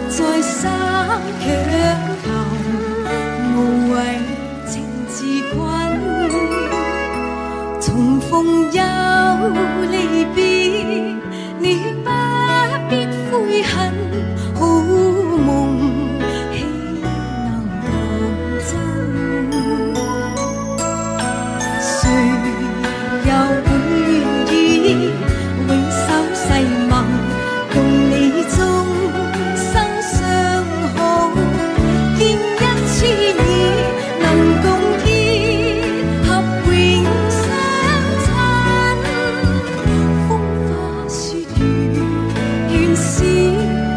再三強求，無謂情自困。重逢又離別，你不必悔恨，好夢豈能當真？誰又會願意永守誓盟，共你終生相好？見一次已能共結合永相親，風花雪月願試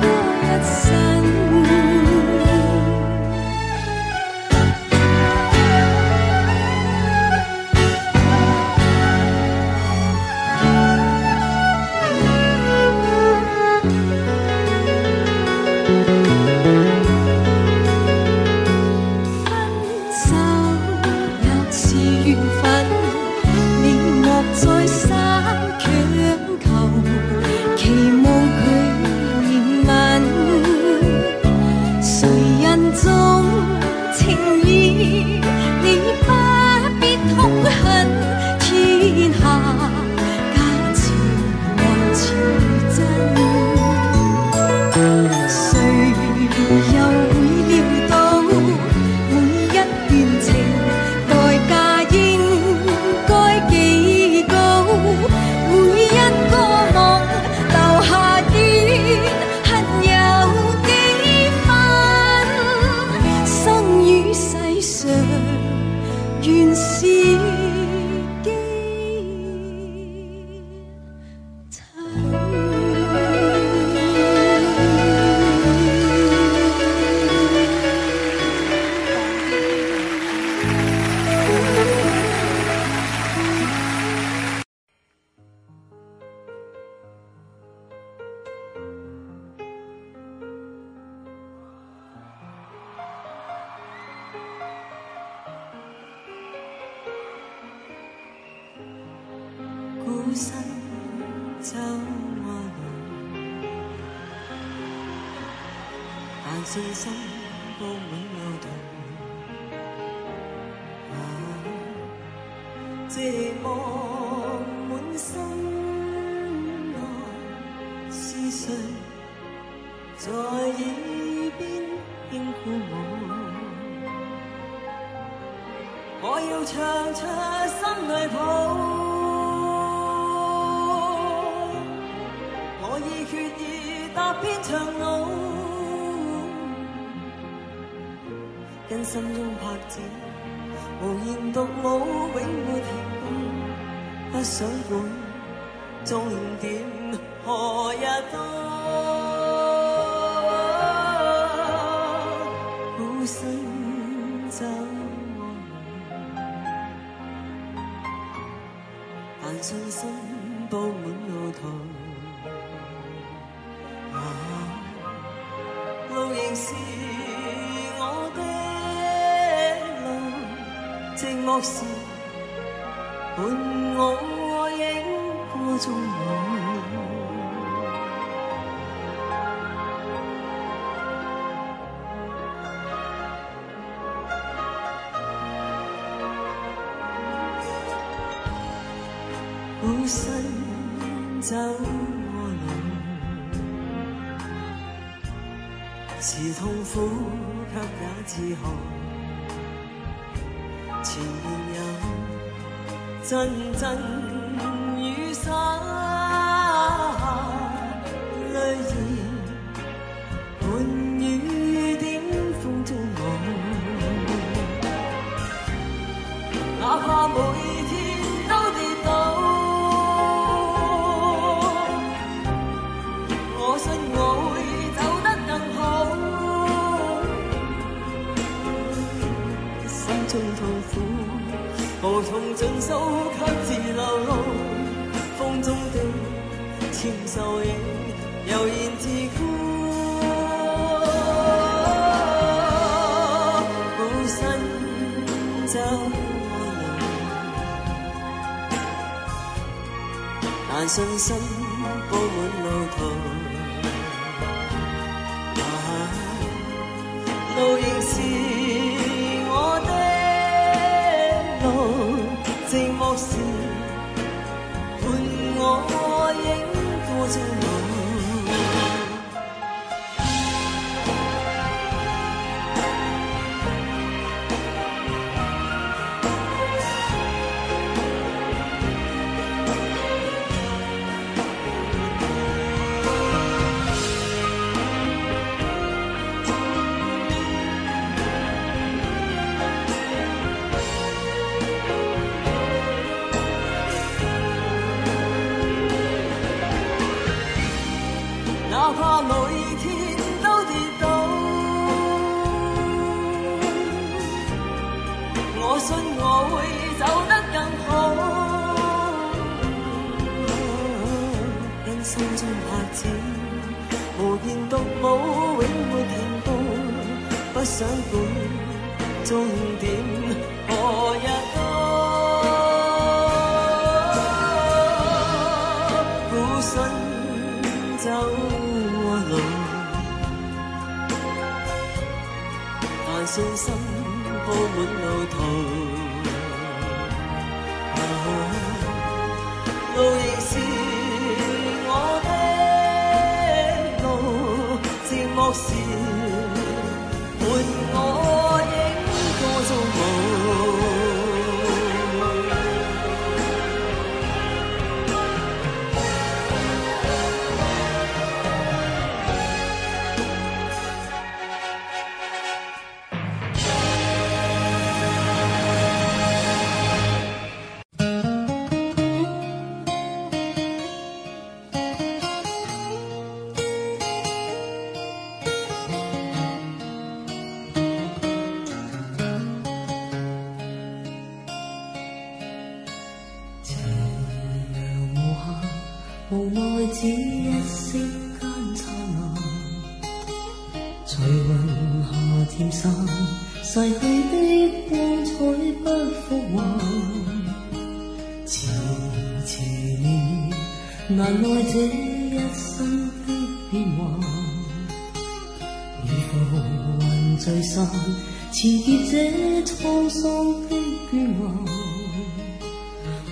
過一生。孤身走愛路，但信心佈滿路途。寂寞滿心內，是誰在耳邊輕呼我要唱出心裏抱。我以血意踏遍長路，跟心中拍子，無言獨舞，永沒停步。不想管終點何日到，孤身走愛路，但信心佈滿路途。路仍是我的路，寂寞時伴我影歌中舞。孤身走是痛苦，卻也自豪。前面有陣陣雨灑，淚兒伴雨點風中舞。哪怕每天都跌倒，我信我會走得更好。心中痛苦無從盡訴，卻自流露。風中的纖瘦影悠然自顧。孤身走愛路，但信心佈滿路途。路仍是我的路，寂寞時伴我影過終老。哪怕每天都跌倒，我信我會走得更好。因心中拍子無言獨舞，永沒停步，不想管終點何日到。苦信走路，但信心鋪滿路途，路仍是我的路，寂寞時伴我影過終老。無奈只一息間燦爛，隨雲霞漸散，逝去的光彩不復還。遲遲年月，難耐這一生的變幻。如浮雲聚散，纏結這滄桑的倦顏。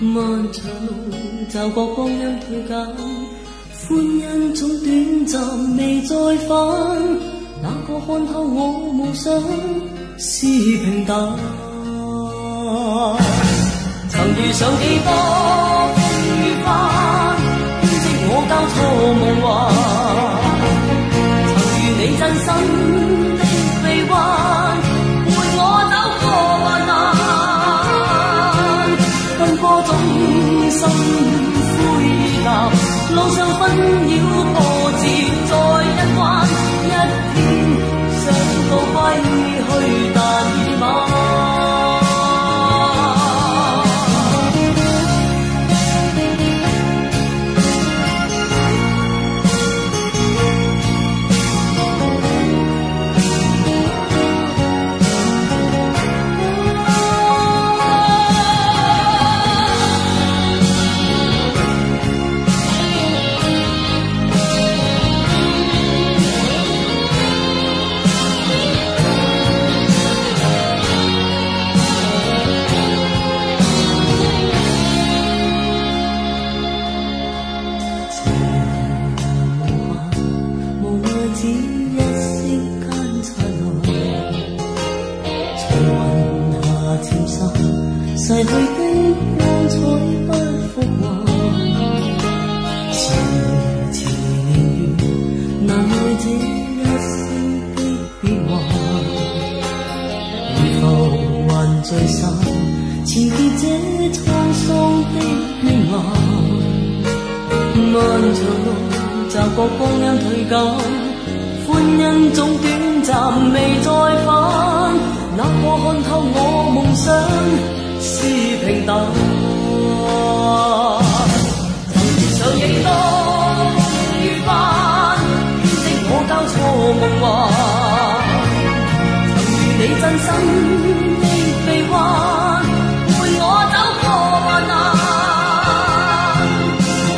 漫長路，驟覺光陰退減，歡欣總短暫未再返。哪個看透我夢想是平淡？曾遇上幾多風雨翻，編織我交錯夢幻。曾遇你真心的臂彎，陪我走過患難。奔波中心灰淡，路上紛擾波折再一彎，一天想到歸去，但已晚。逝去的光彩不復還，遲遲年月，難耐這一生的變幻。如浮雲聚散，纏結這滄桑的倦顏。漫長路，驟覺光陰退減，歡欣總短暫未再返。哪個看透我夢想是平淡？曾遇上幾多風雨翻，編織我交錯夢幻。曾遇你真心的臂彎，陪我走過患難。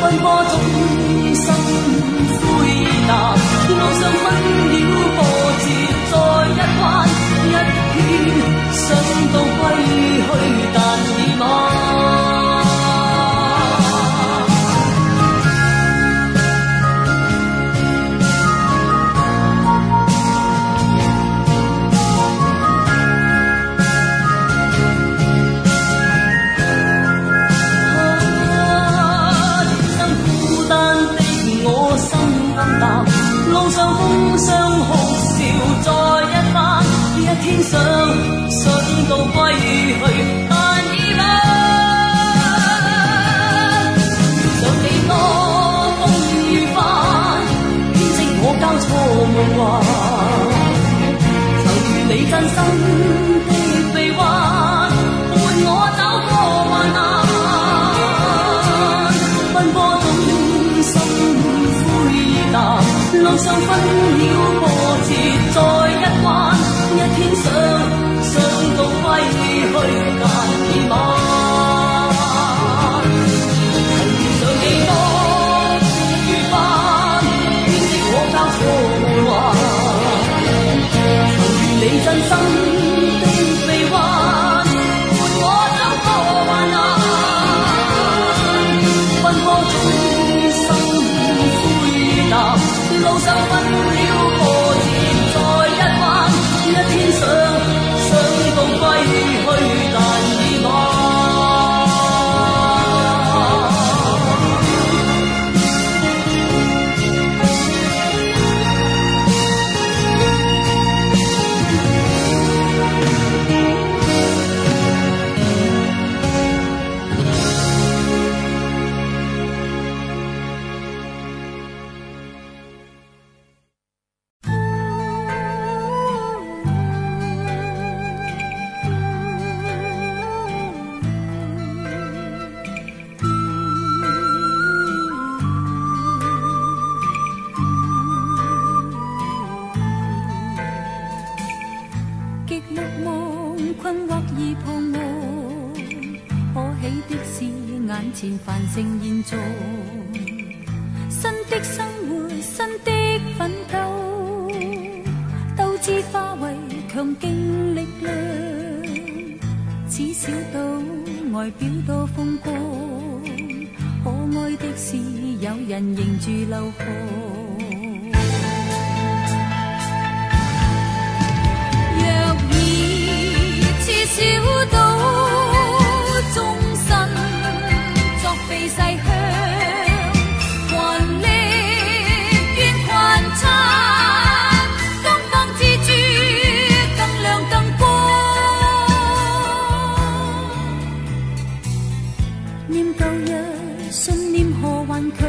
奔波中心灰淡，路上紛擾波折再一彎。心的臂彎，伴我走過患難。奔波中心灰意淡，路上分了波折再一彎，一天想到歸去但已晚。曾遇上幾多遇翻，編織可交錯回環。曾如你真心的臂彎，伴我走過患難。奔波中心灰淡，路上分了波折再一彎，一天想到歸去但已晚。前繁盛現狀，新的生活，新的奮鬥，鬥志化為強勁力量。此小島外表多風光，可愛的是有人迎住流河。若以此小島終身避世鄉，還力願群參，東方之珠更亮更光。念舊日信念何頑強，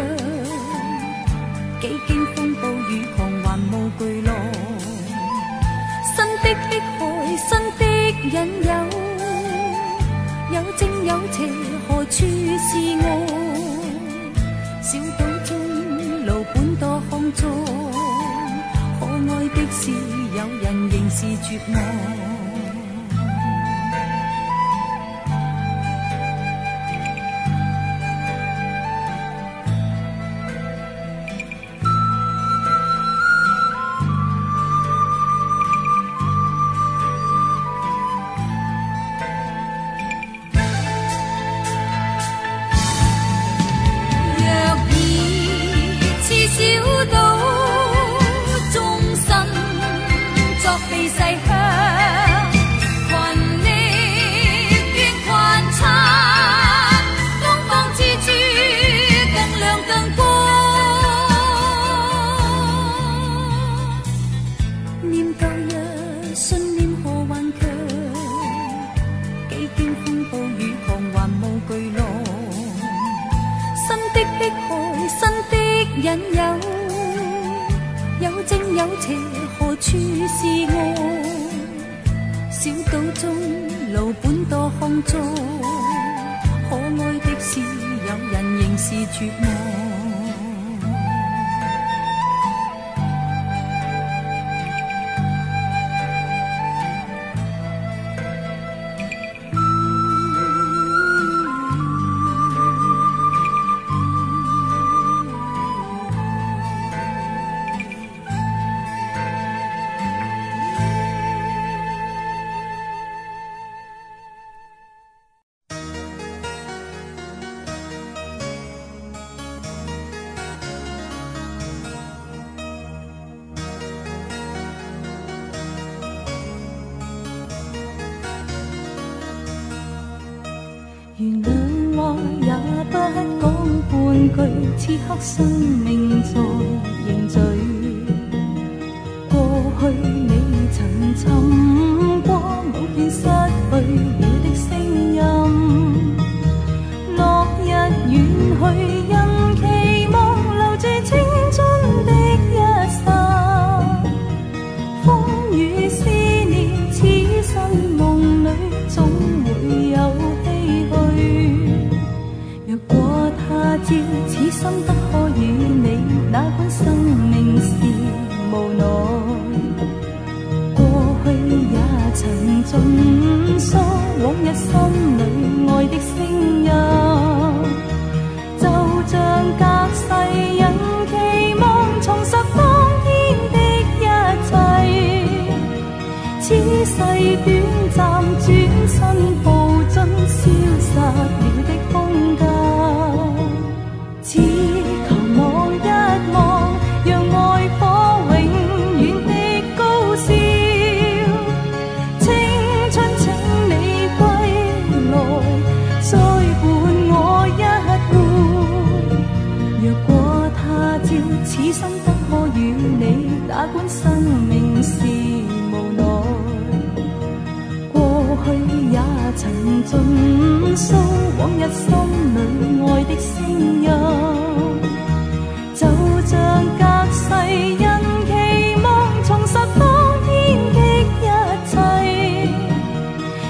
幾經風暴雨狂還無巨浪。新的迫害，新的引誘，有正有邪，何處是我？小島中路本多康莊，可愛的是有人仍是絕望。原諒愛也不講半句，此刻生命在凝聚。過去你曾尋過某段失去了的聲音，落日遠去，因期望留住青春的一剎，風雨思念。心不可與你，哪管生命是無奈。過去也曾盡訴往日心裏愛的聲音，就像隔世人期望重拾當天的一切。此世短暫，轉身步進消失了的空間。只求望一望，讓愛火永遠的高燒。青春請你歸來，再伴我一回。若果他朝此生不可與你，哪管生命是無奈。過去也曾盡訴往日心裏愛的聲音，就像隔世人期望重拾當天的一切。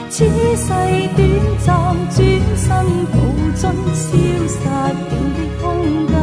此世短暫，轉身步進消失了的空間。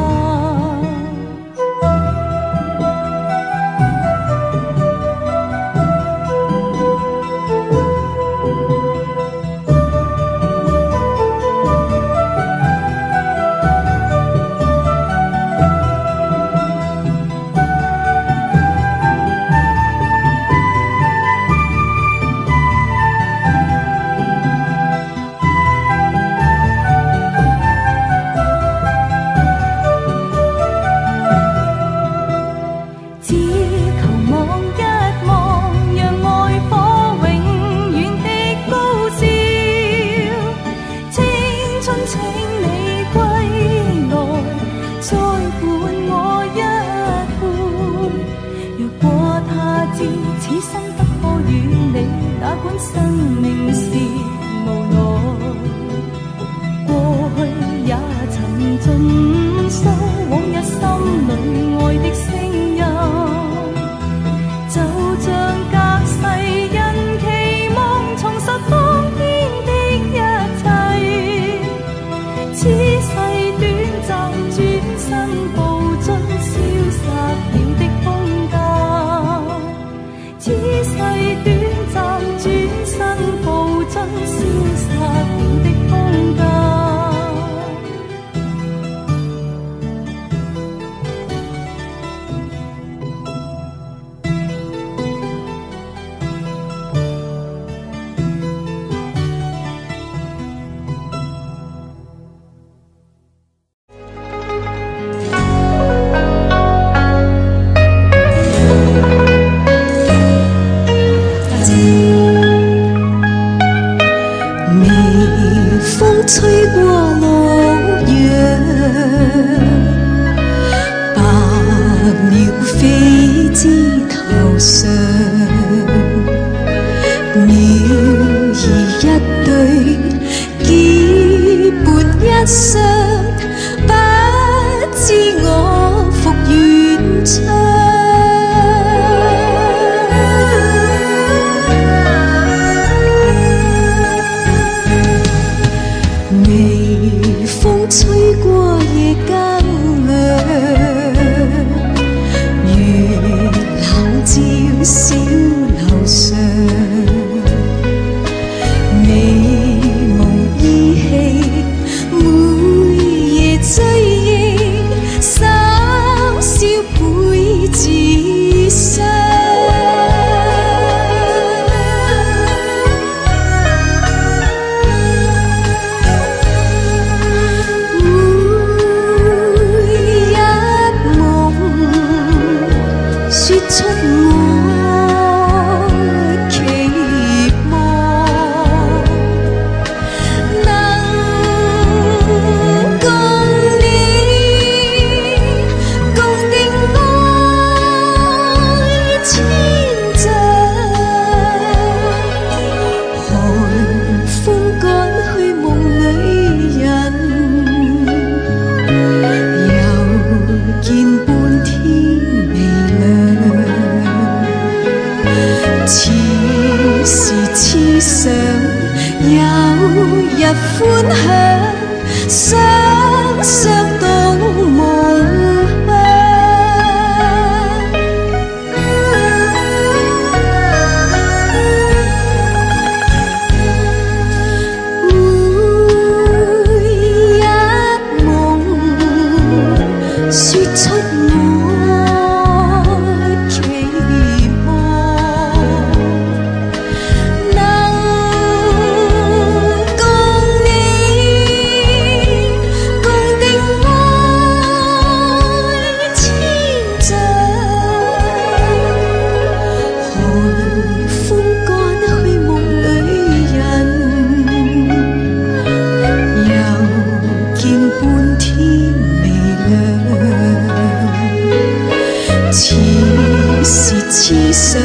痴想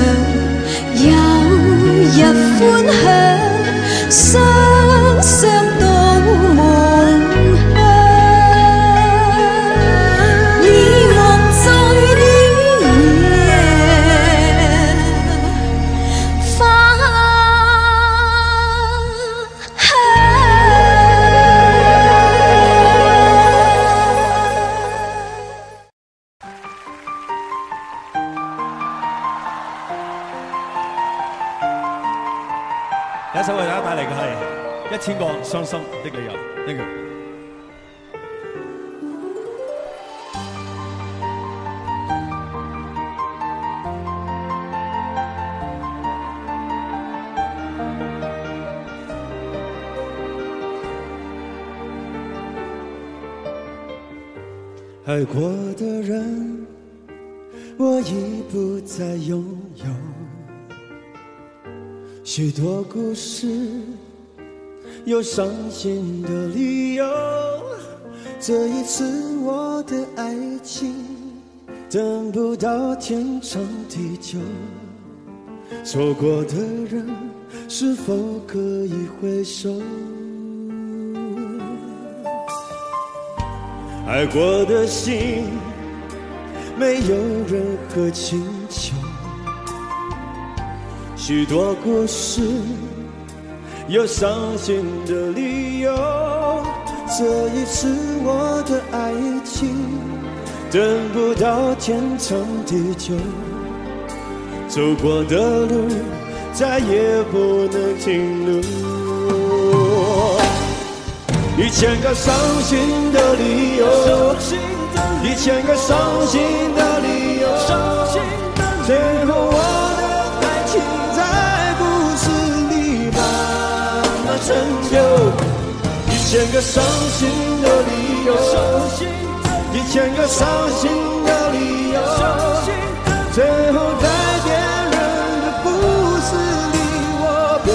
有日歡享，雙雙到夢鄉。已樂在了夜，花香。第一首為大家帶嚟嘅係1000個傷心的理由。Thank you。爱过的人，我已不再拥有。许多故事，有伤心的理由。这一次我的爱情，等不到天长地久。错过的人，是否可以回首？爱过的心，没有任何请求。许多故事，有伤心的理由。这一次我的爱情，等不到天长地久。走过的路，再也不能停留。1000个伤心的理由，1000个伤心的理由，最后我的爱情在故事里慢慢成就。1000个伤心的理由，1000个伤心的理由，最后在别人的故事里，我被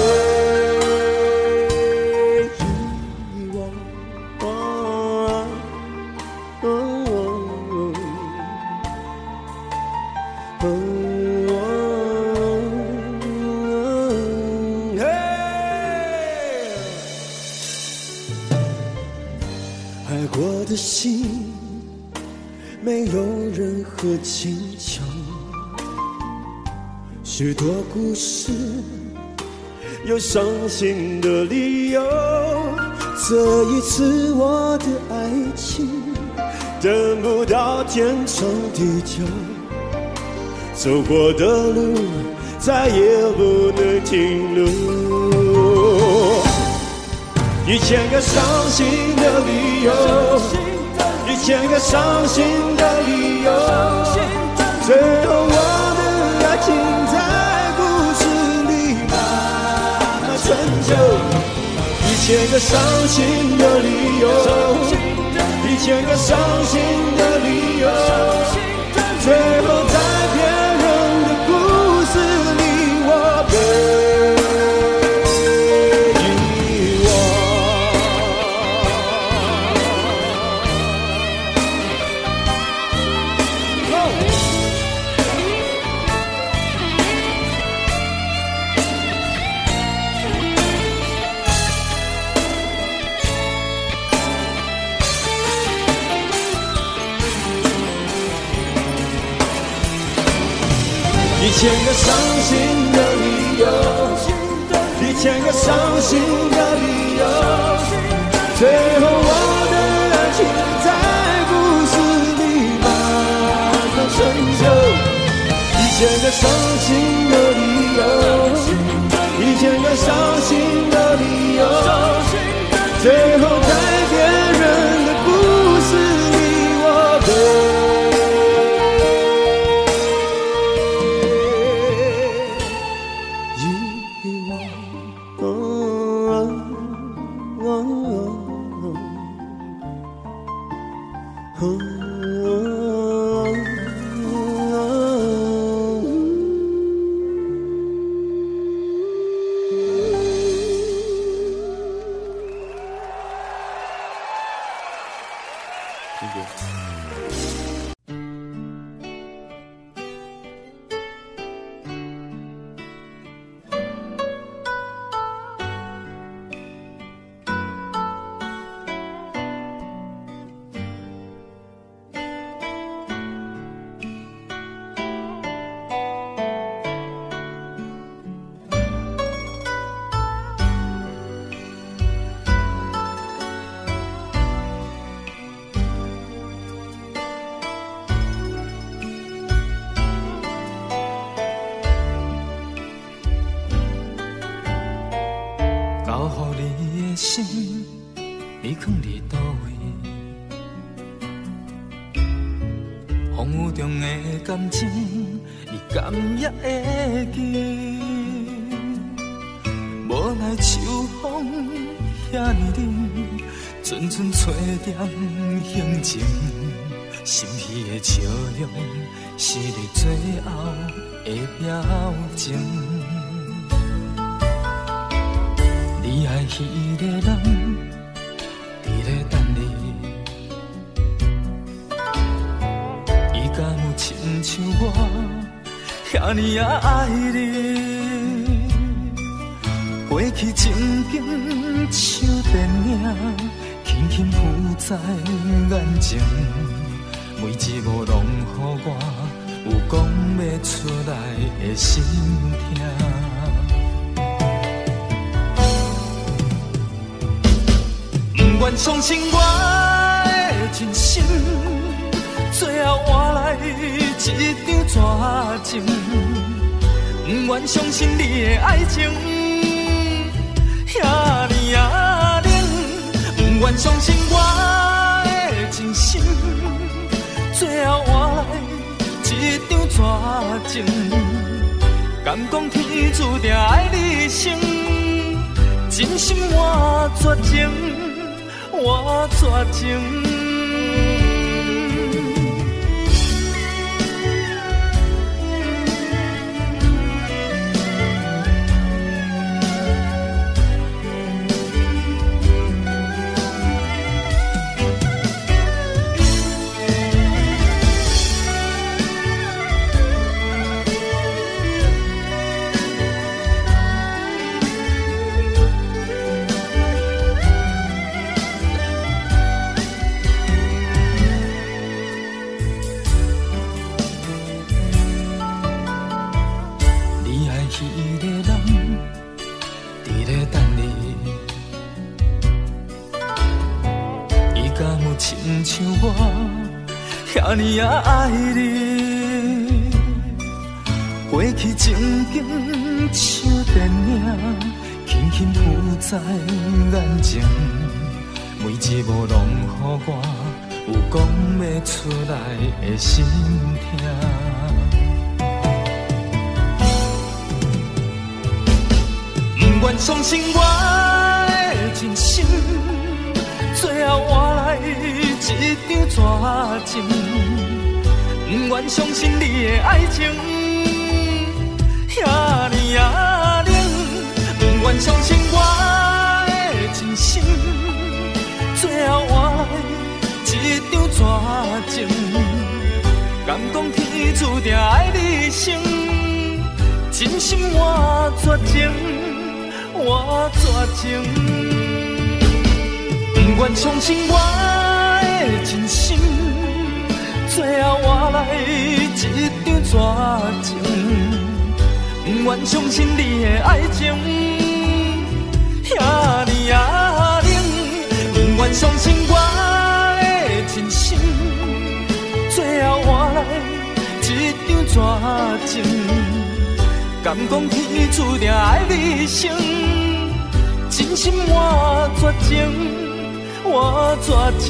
爱过的心，没有任何请求。许多故事，有伤心的理由。这一次我的爱情，等不到天长地久。走过的路，再也不能停留。1000个伤心的理由，1000个伤心的理由，最后我的爱情在故事里慢慢成就。1000个伤心的理由，1000个伤心的理由，最后在别人的故事里，我被1000个伤心的理由，1000个伤心的理由，最后我的爱情在故事里慢慢成就。1000个伤心的理由，1000个伤心的理由，最后在别人的故事里，我被荒芜中的感情，你敢也会记？无奈秋风遐尼冷，阵阵吹点行情，心虚的笑容是你最后的表情。你爱迄个人，伫咧等你，伊敢有亲像我遐尼啊爱你？过去情景像电影，轻轻浮在眼前，每一幕拢予我有讲不出来的心痛。不愿相信我的真心，最后换来一场绝情。不愿相信你的爱情遐尼啊冷，不愿相信我的真心，最后换来一场绝情。敢讲天注定爱你生，真心换绝情，换绝情。亲像我遐尼啊爱你，过去情景像电影，轻轻浮在眼前，每一幕拢予我有讲不出来的心痛。不愿相信我的真心，最后换来一场绝情。不愿相信你的爱情遐尼啊冷，不愿相信我的真心，最后换来一场绝情。敢讲天注定爱你生，真心换绝情，换绝情。不愿相信我的真心，最后换来一场绝情。不愿相信你的爱情遐尼啊冷，不愿相信我的真心，最后换来一场绝情。敢讲天注定爱你生，真心换绝情，换绝情。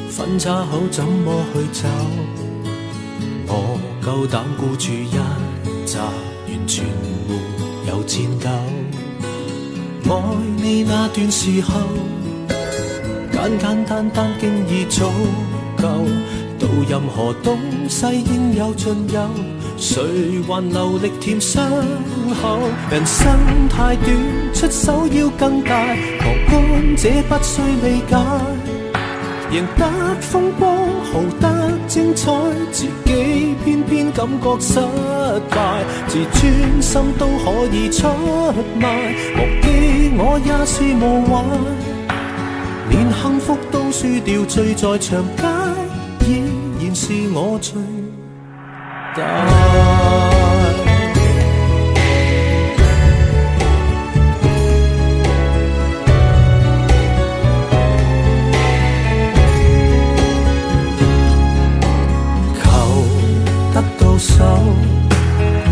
分岔口怎麼去走？我夠膽孤注一擲，完全沒有戰鬥。愛你那段時候，簡簡單單經已足夠。到任何東西應有盡有，誰還留力填傷口？人生太短，出手要更大，旁觀者不需理解。贏得風光，豪得精彩，自己偏偏感覺失敗，自尊心都可以出賣，忘記我也是無謂，連幸福都輸掉，醉在長街依然是我最大。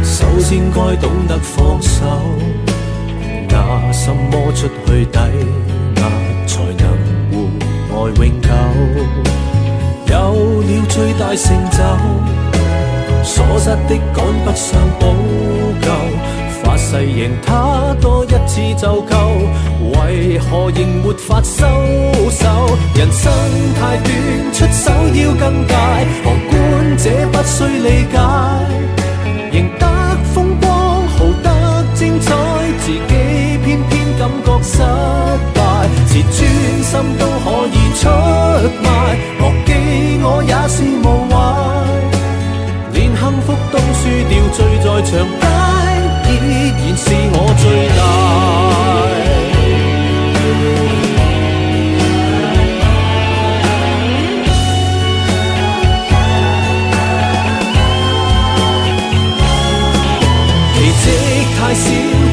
首先該懂得放手，拿什麼出去抵押才能互愛永久？有了最大成就，所失的趕不上補救，發誓贏他多一次就夠，為何仍沒法收手？人生太短，出手要更大，旁觀者不需理解，贏得風光，豪得精彩，自己偏偏感覺失敗，自尊心都可以出賣，忘記我也是無謂，連幸福都輸掉，醉在長街依然是我最大。太少，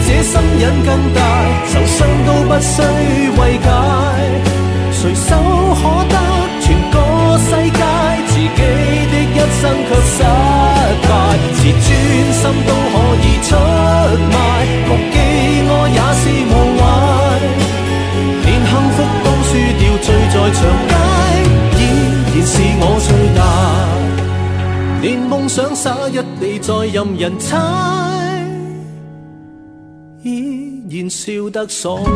這心癮更大，受傷都不需慰解，隨手可得全個世界，自己的一生卻失敗，自尊心都可以出賣，忘記我也是無謂，連幸福都輸掉，醉在長街依然是我最大，連夢想灑一地再任人踩，依然笑得爽快。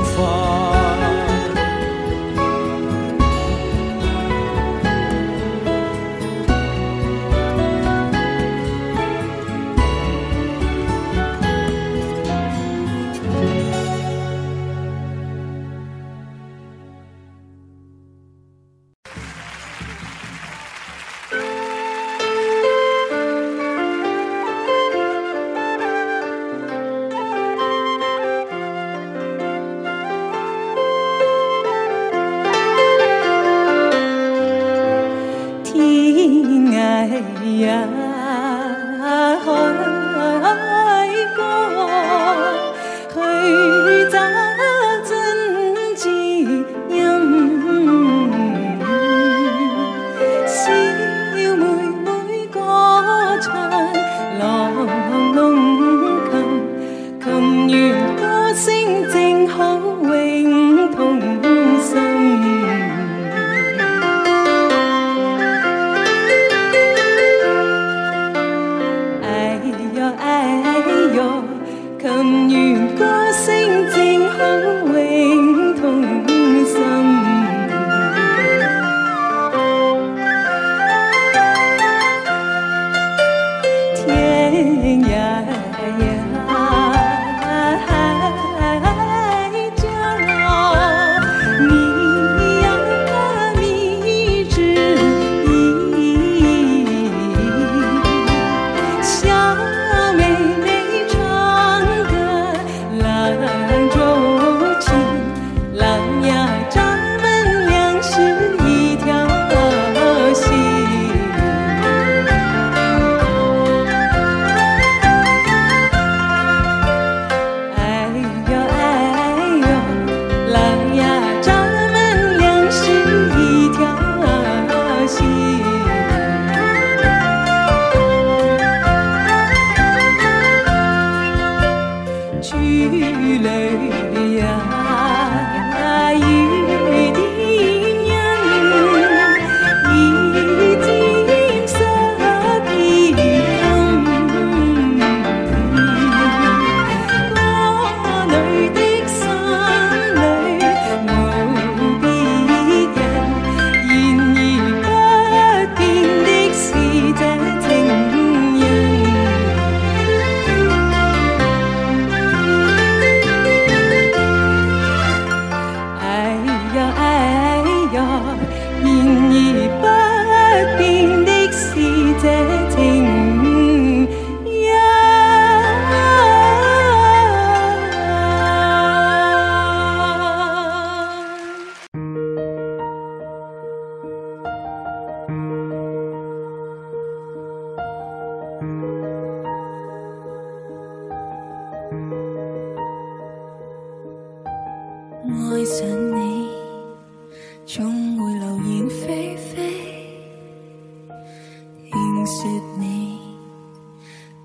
聽說你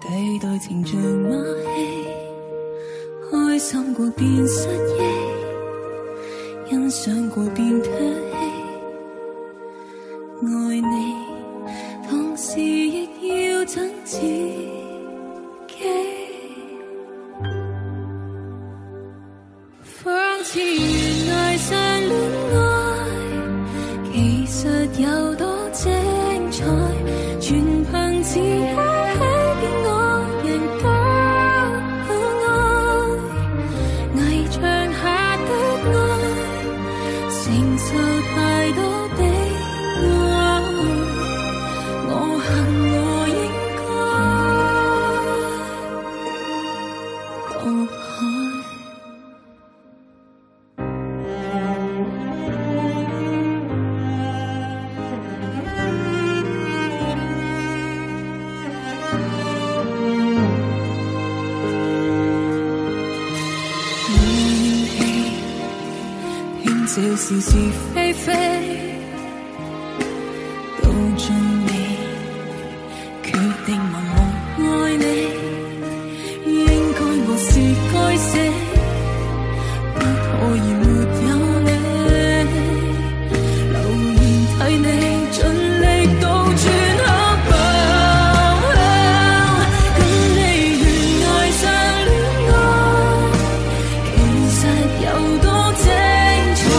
對待情像馬戲，開心過便失憶，欣賞過便唾棄，愛你同時亦要憎自己，仿似懸崖上戀愛，其實有多精彩，全憑自欺騙我贏得愛，危牆下的愛，承受太多悲哀，我恨我應該墮海。是是非非，到盡你決定盲目愛你，應該我是該死，不可以沒有你，留言替你盡力倒轉黑板，跟你懸崖上戀愛，其實有多精彩。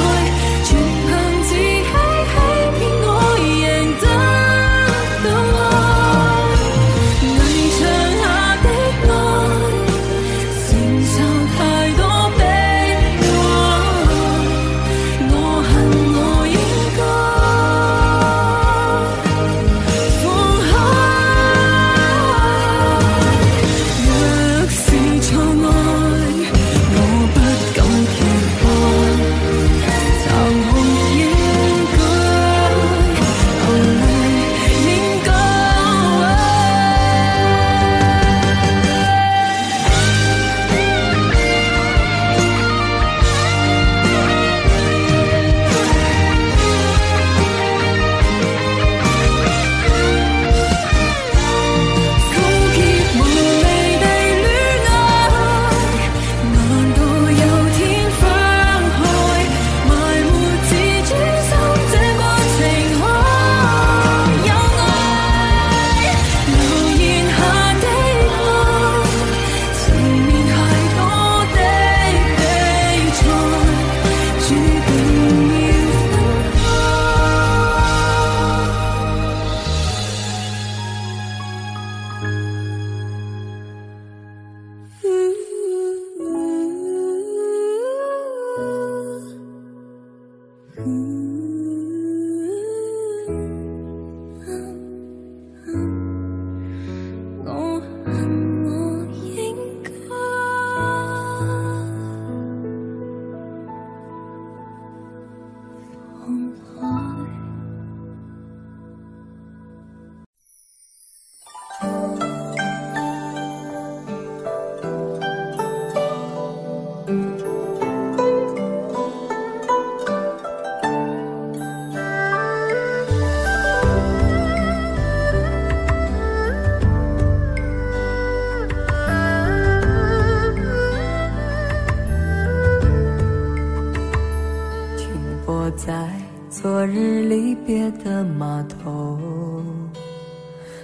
在昨日离别的码头，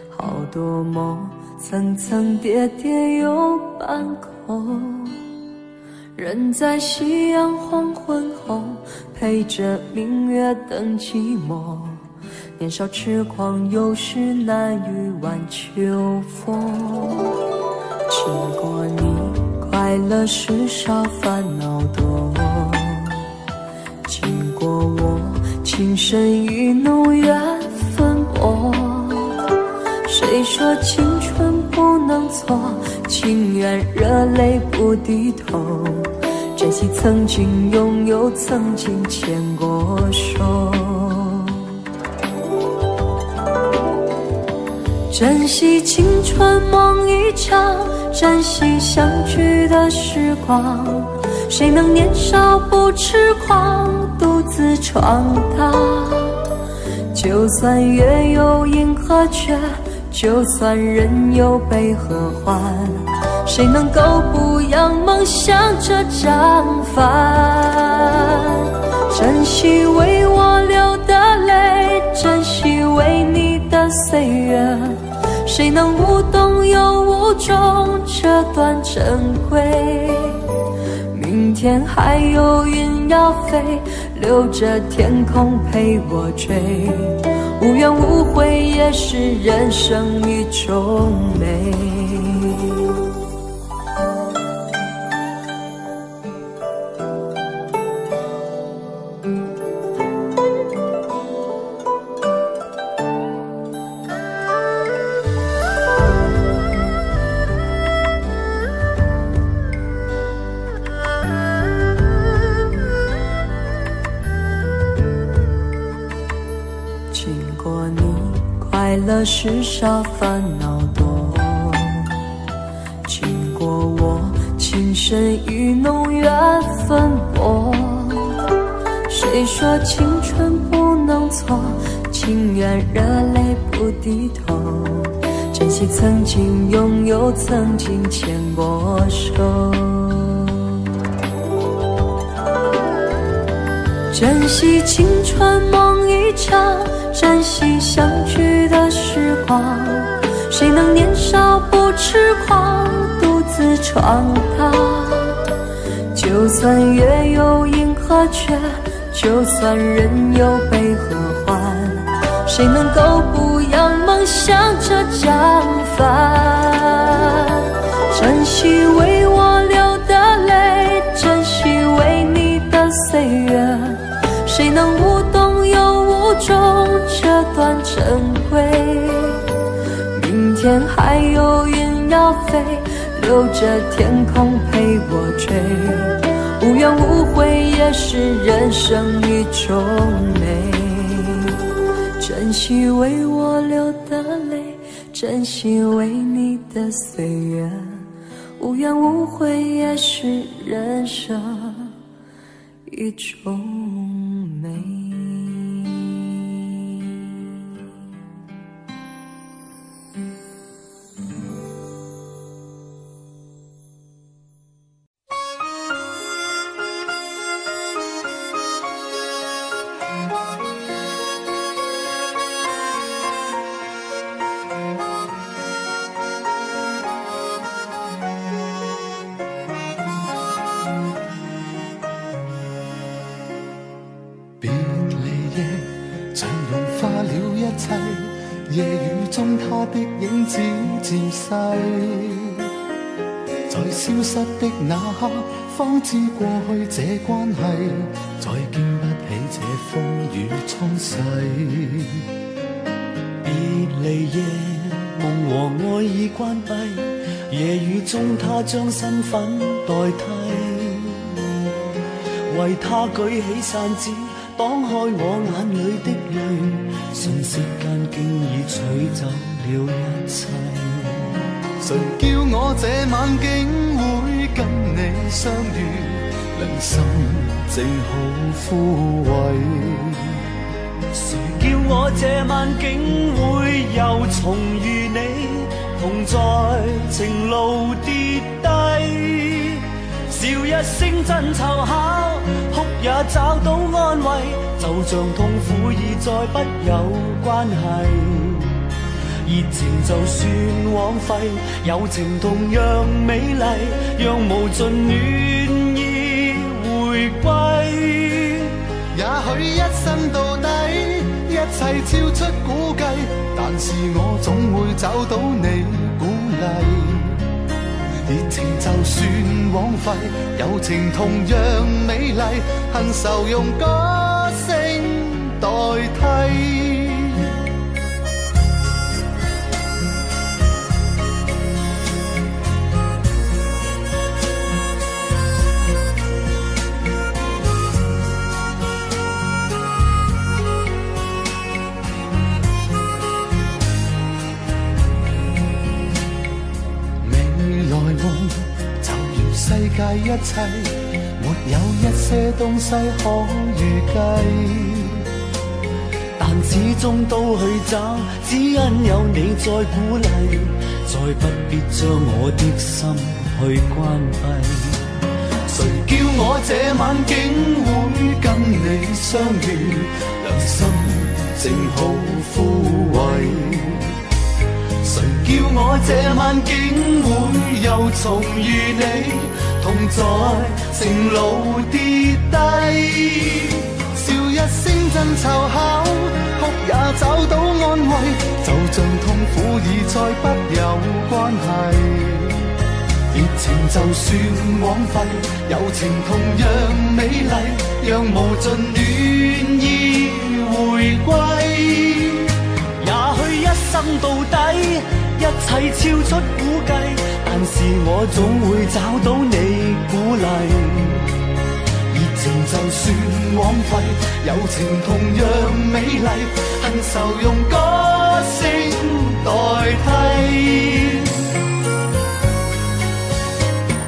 好多梦层层叠叠又半空，人在夕阳黄昏后陪着明月等寂寞，年少痴狂有时难御晚秋风，经过你快乐时少烦恼多，经过我情深意浓缘分薄，谁说青春不能错，情愿热泪不低头，珍惜曾经拥有，曾经牵过手，珍惜青春梦一场，珍惜相聚的时光，谁能年少不痴狂，独自闯荡，就算月有阴和缺，就算人有悲和欢，谁能够不扬梦想这张帆？珍惜为我流的泪，珍惜为你的岁月，谁能无动又无衷这段珍贵？明天还有云要飞，留着天空陪我追，无怨无悔也是人生一种美。快乐时少烦恼多，经过我情深意浓缘分薄。谁说青春不能错，情愿热泪不低头，珍惜曾经拥有，曾经牵过手，珍惜青春梦一场，珍惜相聚的时光，谁能年少不痴狂，独自闯荡？就算月有阴和缺，就算人有悲和欢，谁能够不扬梦想这张帆？珍惜为我流的泪，珍惜为你的岁月，谁能无动又无衷这段珍贵？明天还有云要飞，留着天空陪我追，无怨无悔也是人生一种美。珍惜为我流的泪，珍惜为你的岁月，无怨无悔也是人生一种美。夜雨中他的影子漸細，在消失的那刻方知過去這關係再經不起這風雨沖洗。別離夜夢和愛已關閉，夜雨中他將身份代替，為他舉起傘子擋開我眼裏的淚，瞬息間經已取走了一切。誰叫我這晚竟會跟你相遇，良心正好枯萎。誰叫我這晚竟會又重遇你，同在情路跌低，笑一聲真湊巧，哭也找到安慰，就像痛苦已再不有關係。熱情就算枉費，友情同樣美麗，讓無盡暖意回歸。也許一生到底，一切超出估計，但是我總會找到你鼓勵。熱情就算枉費，友情同樣美麗，恨愁用歌聲代替。世界一切沒有一些東西可預計，但但始終都去找，只因有你在鼓勵，再不必將我的心去關閉。誰叫我這晚竟會跟你相遇，良心正好枯萎。誰叫我這晚竟會又重遇你，同在情路跌低。笑一聲真湊巧，哭也找到安慰，就像痛苦已再不有關係。熱情就算枉費，友情同樣美麗，讓無盡暖意回歸。也許一生到底，一切超出估計，但是我總會找到你鼓勵。熱情就算枉費，友情同樣美麗，恨愁用歌聲代替。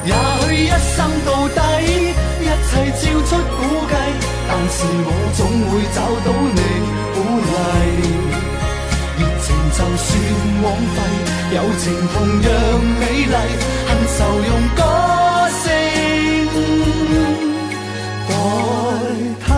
也許一生到底，一切超出估計，但是我總會找到你鼓勵。熱情就算枉費，友情同樣美麗，恨愁用歌聲代替。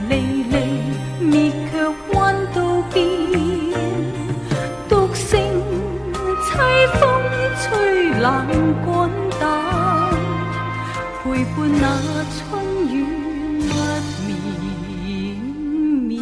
離離滅卻彎到浪滚荡，陪伴那春雨不绵绵。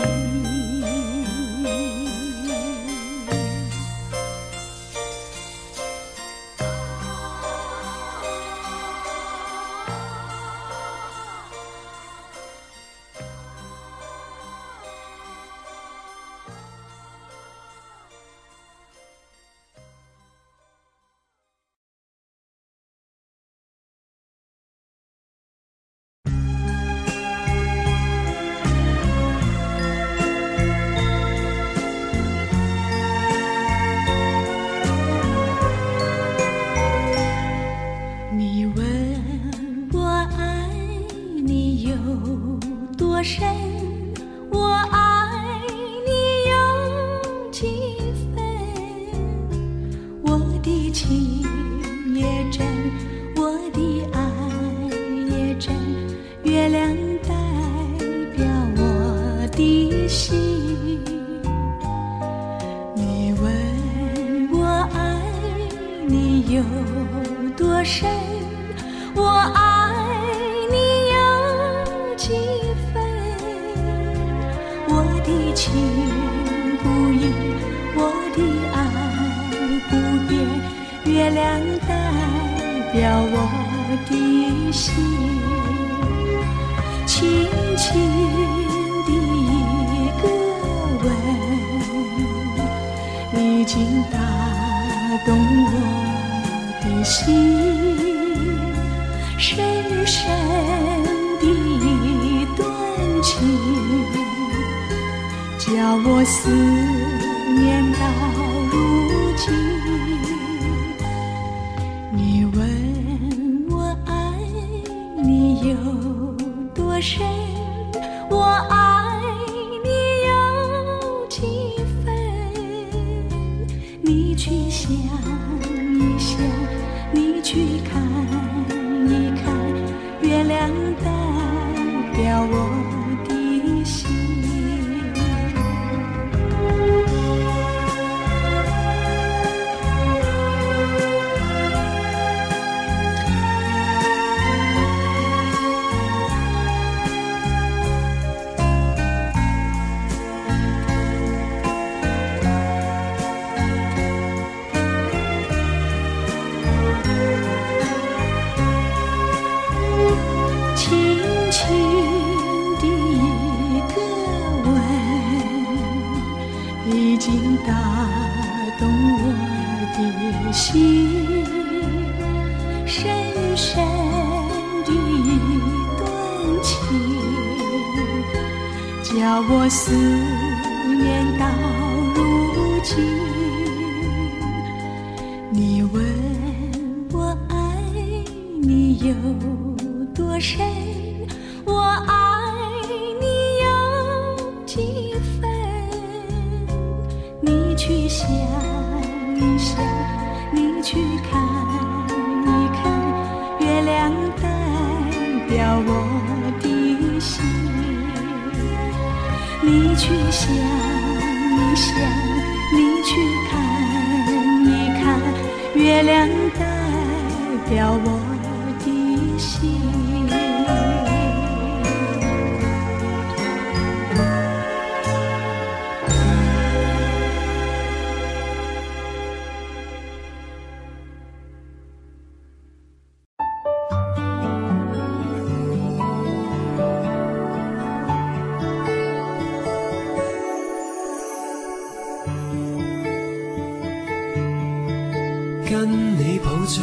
跟你抱着，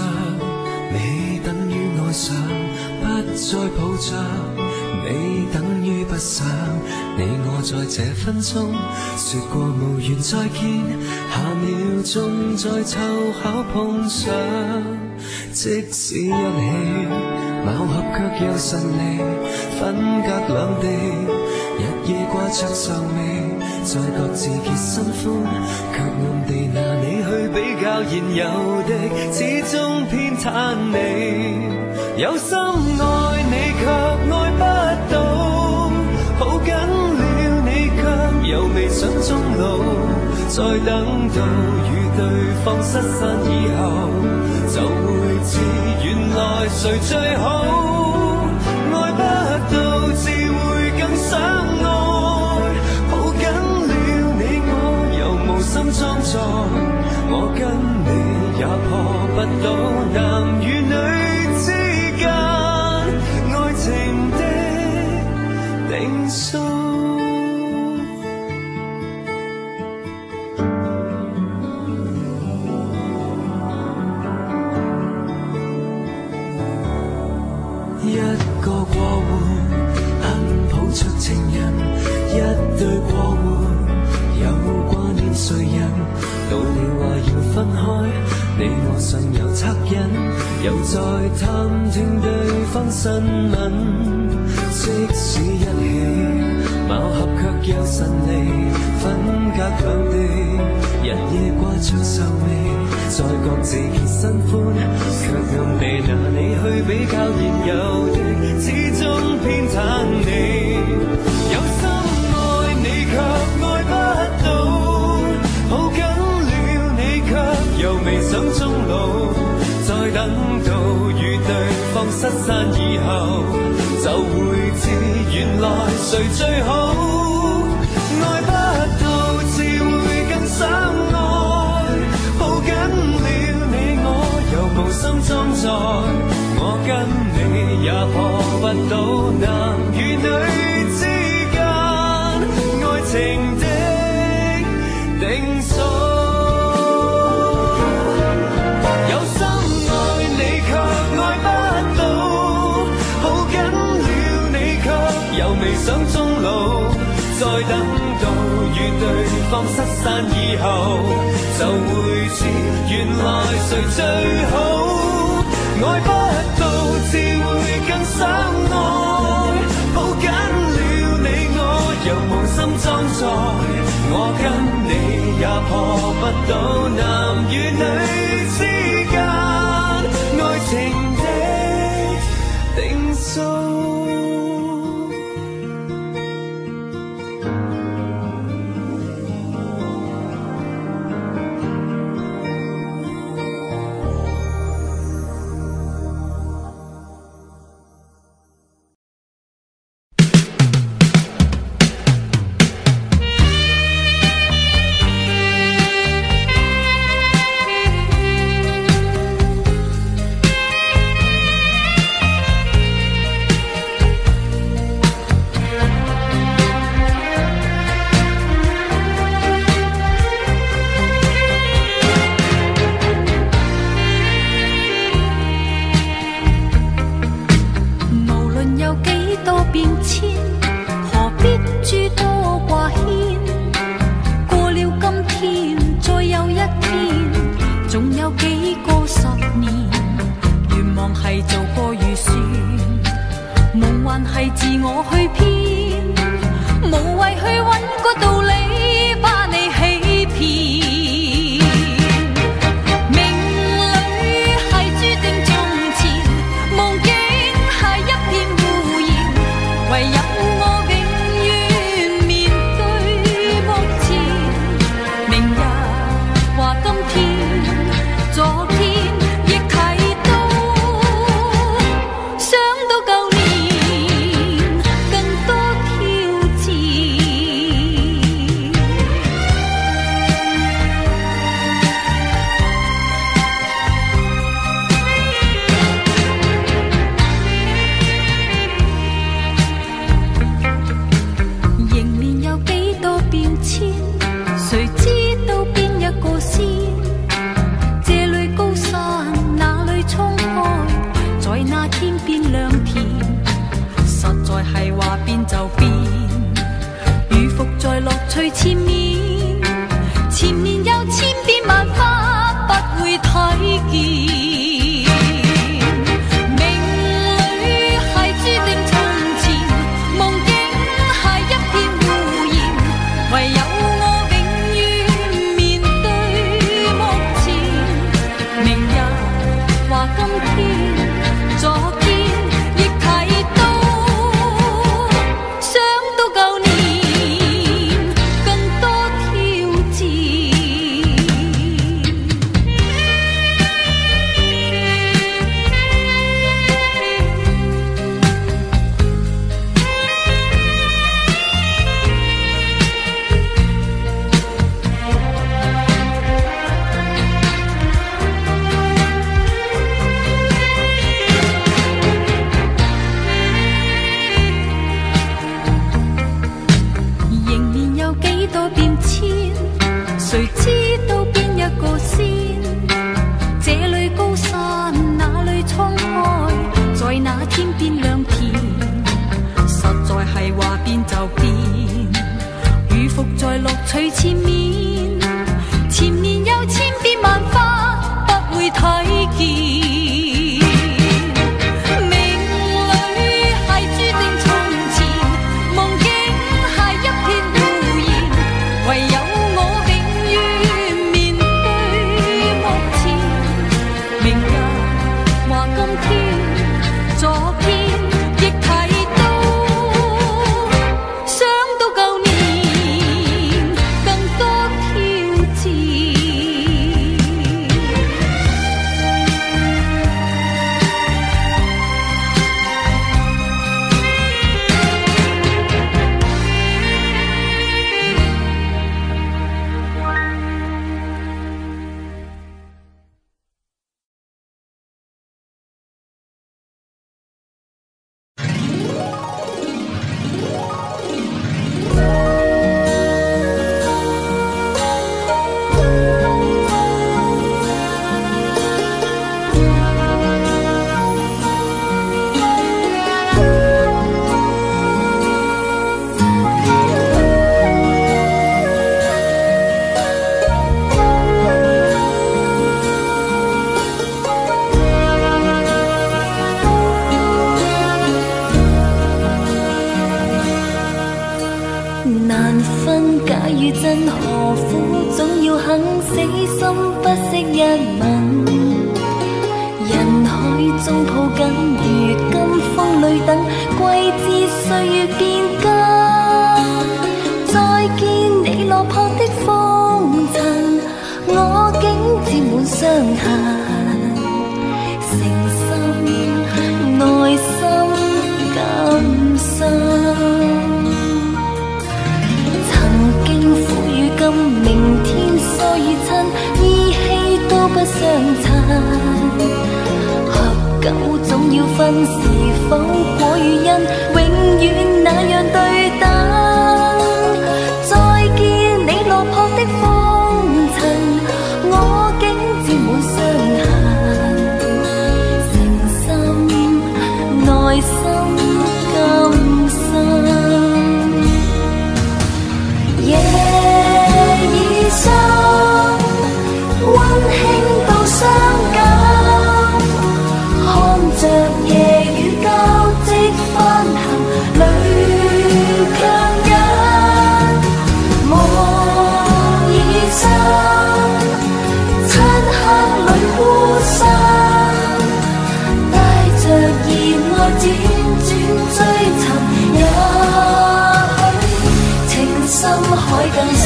你等於愛上；不再抱着，你等於不想。你我在這分鐘說過無緣再見，下秒鐘再湊巧碰上。即使一起，貌合卻又神離，分隔兩地，日夜掛着愁眉，再各自結新歡，卻暗地拿你去比較現有的，始終偏袒你。有心愛你卻愛不到，抱緊了你卻又未想終老，再等到與對方失散以後，就會知原來誰最好。愛不到只會更想愛，抱緊了你我又無心裝載，我跟你也破不到男與女之間愛情的定數。一個過換，肯抱出情人；一對過換，有掛念誰人？到了話要分開，你我尚有惻隱，又再探聽對方新聞。即使一起，貌合卻又神離，分隔兩地，日夜掛着愁眉。再各自結新歡，卻暗地拿你去比較現有的，始終偏袒你。有心愛你卻愛不到，抱緊了你卻又未想終老。再等到與對方失散以後，就會知原來誰最好。愛不到只會更想愛，抱緊了你我又無心裝載，我跟你也破不到男與女之間愛情的定數。有心愛你卻愛不到，抱緊了你卻又未想終老。再等到與對方失散以後，就會知原來誰最好。愛不到只會更想愛，抱緊了你我又無心裝載，我跟你也破不到男與女之間愛情的定數。最前面，前面有千變萬化，不會睇見。命裏係注定從前，夢境係一片胡言，唯有我永遠面對目前。明日話今天，昨天亦睇到，想到舊年更多挑戰。難分假與真，何苦總要肯死心不息一吻？人海中抱緊，如今風裏等，季節歲月變更。再見你落魄的風塵，我竟沾滿傷痕，誠心內心感傷。苦與甘，明天疏與親，依稀都不相襯。合久總要分，是否果與因，永遠那樣對等。再見你落魄的風塵，我竟沾滿傷痕，誠心內心感傷。夜已深，溫馨到傷感，看着夜雨交織翻行，淚強忍。夢已深，漆黑裏孤身，帶着熱愛輾轉追尋，深海更深。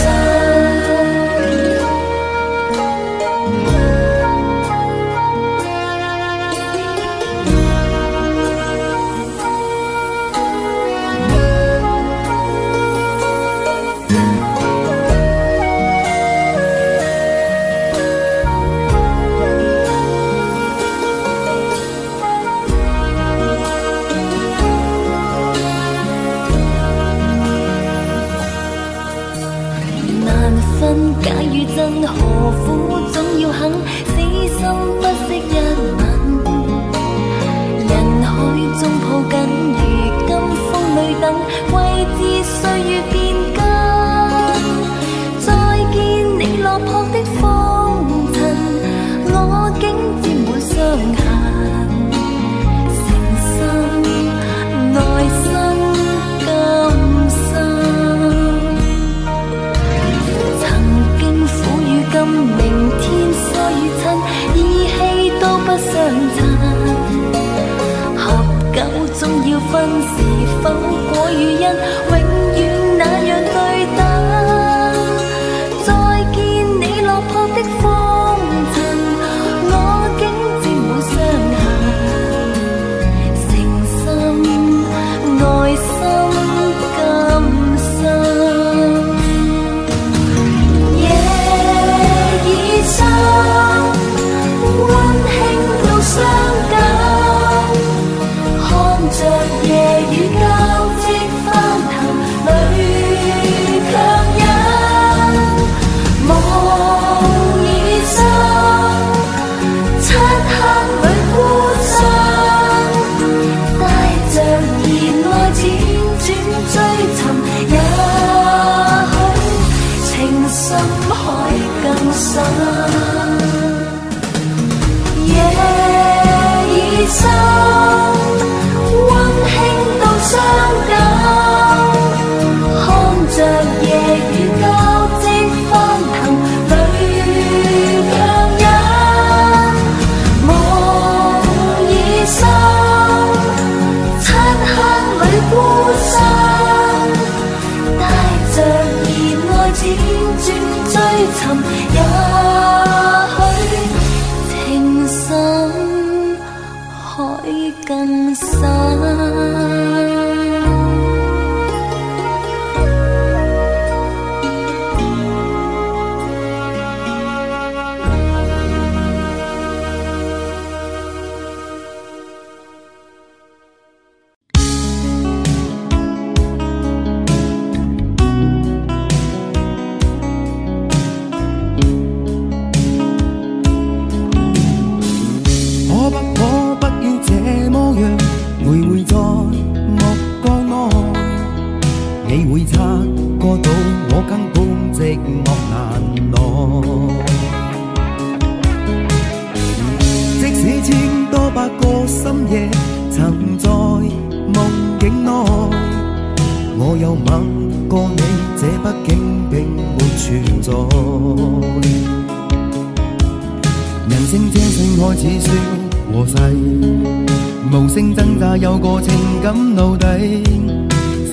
假與真，何苦總要肯死心不息一吻？人海中抱緊，如今風裏等，季節歲月變更。再見你落魄的風塵，我竟沾滿傷痕，誠心內心感傷。今明天疏與親，依稀都不相襯。合久總要分，是否果與因，永遠那樣對等。再見你落魄的風塵，我竟沾滿傷痕，誠心內心感傷。溫馨到傷感，看着夜雨交織翻騰，淚寞難耐。即使千多百個深夜，曾在夢境內，我有吻過你，這畢竟並沒存在。人生這世愛似雪和誓，無聲掙扎有個情感奴隸，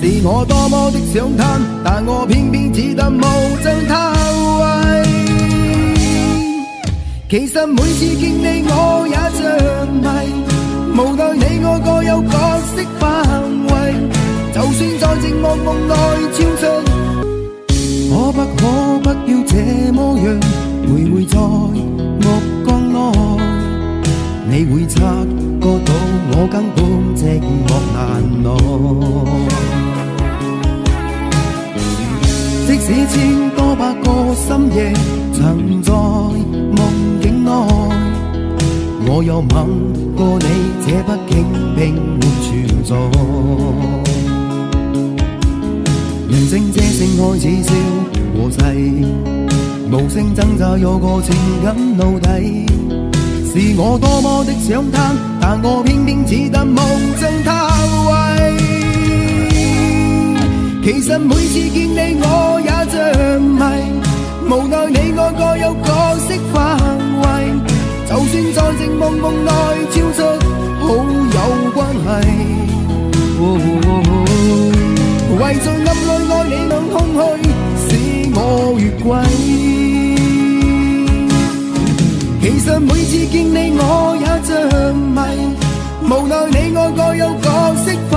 是我多麼的想貪，但我偏偏只得無盡他位。其實每次見你我也像迷，無奈你我各有角色範圍，就算在寂寞夢內超出，可不要這麼樣徘徊在目光內，你會察覺到我根本寂寞難耐。即使千多百個深夜，曾在夢境內，我有吻過你，這畢竟並沒存在。人生這性愛似笑和誓，無聲掙扎有個情感奴隸，是我多麼的想貪，但我偏偏只得無盡他位。其實每次見你我也像迷，無奈你我各有角色範圍，就算在寂寞夢內超出好友關係，為在暗內愛你能空虛，使我越軌。其實每次見你我也像迷，無奈你我各有角色範圍。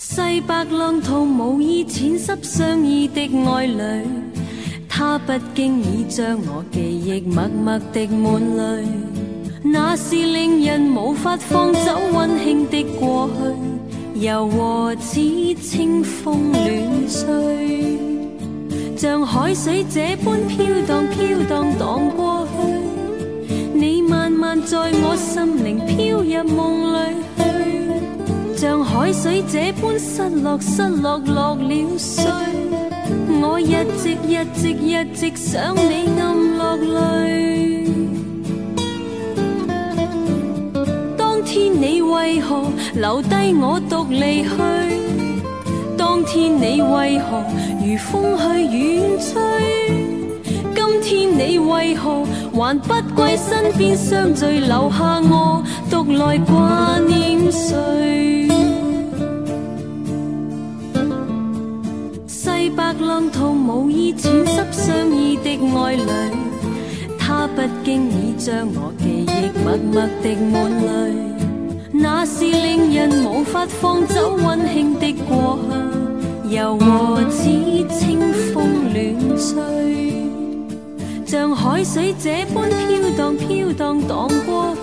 細白浪濤無意淺濕相依的愛侶，他不經意將我記憶默默地滿淚，那是令人無法放走溫馨的過去，柔和似清風亂吹，像海水這般飄蕩蕩過去，你慢慢在我心靈飄入夢裏去，像海水這般失落落了睡，我一直想你暗落淚。當天你為何留低我獨離去？當天你為何如風去遠吹？今天你為何還不歸身邊相聚，留下我獨來掛念誰？細白浪濤無意淺濕相依的愛侶，他不經意將我記憶默默地滿淚，那是令人無法放走溫馨的過去，柔和似清風亂吹，像海水這般飄蕩蕩過去，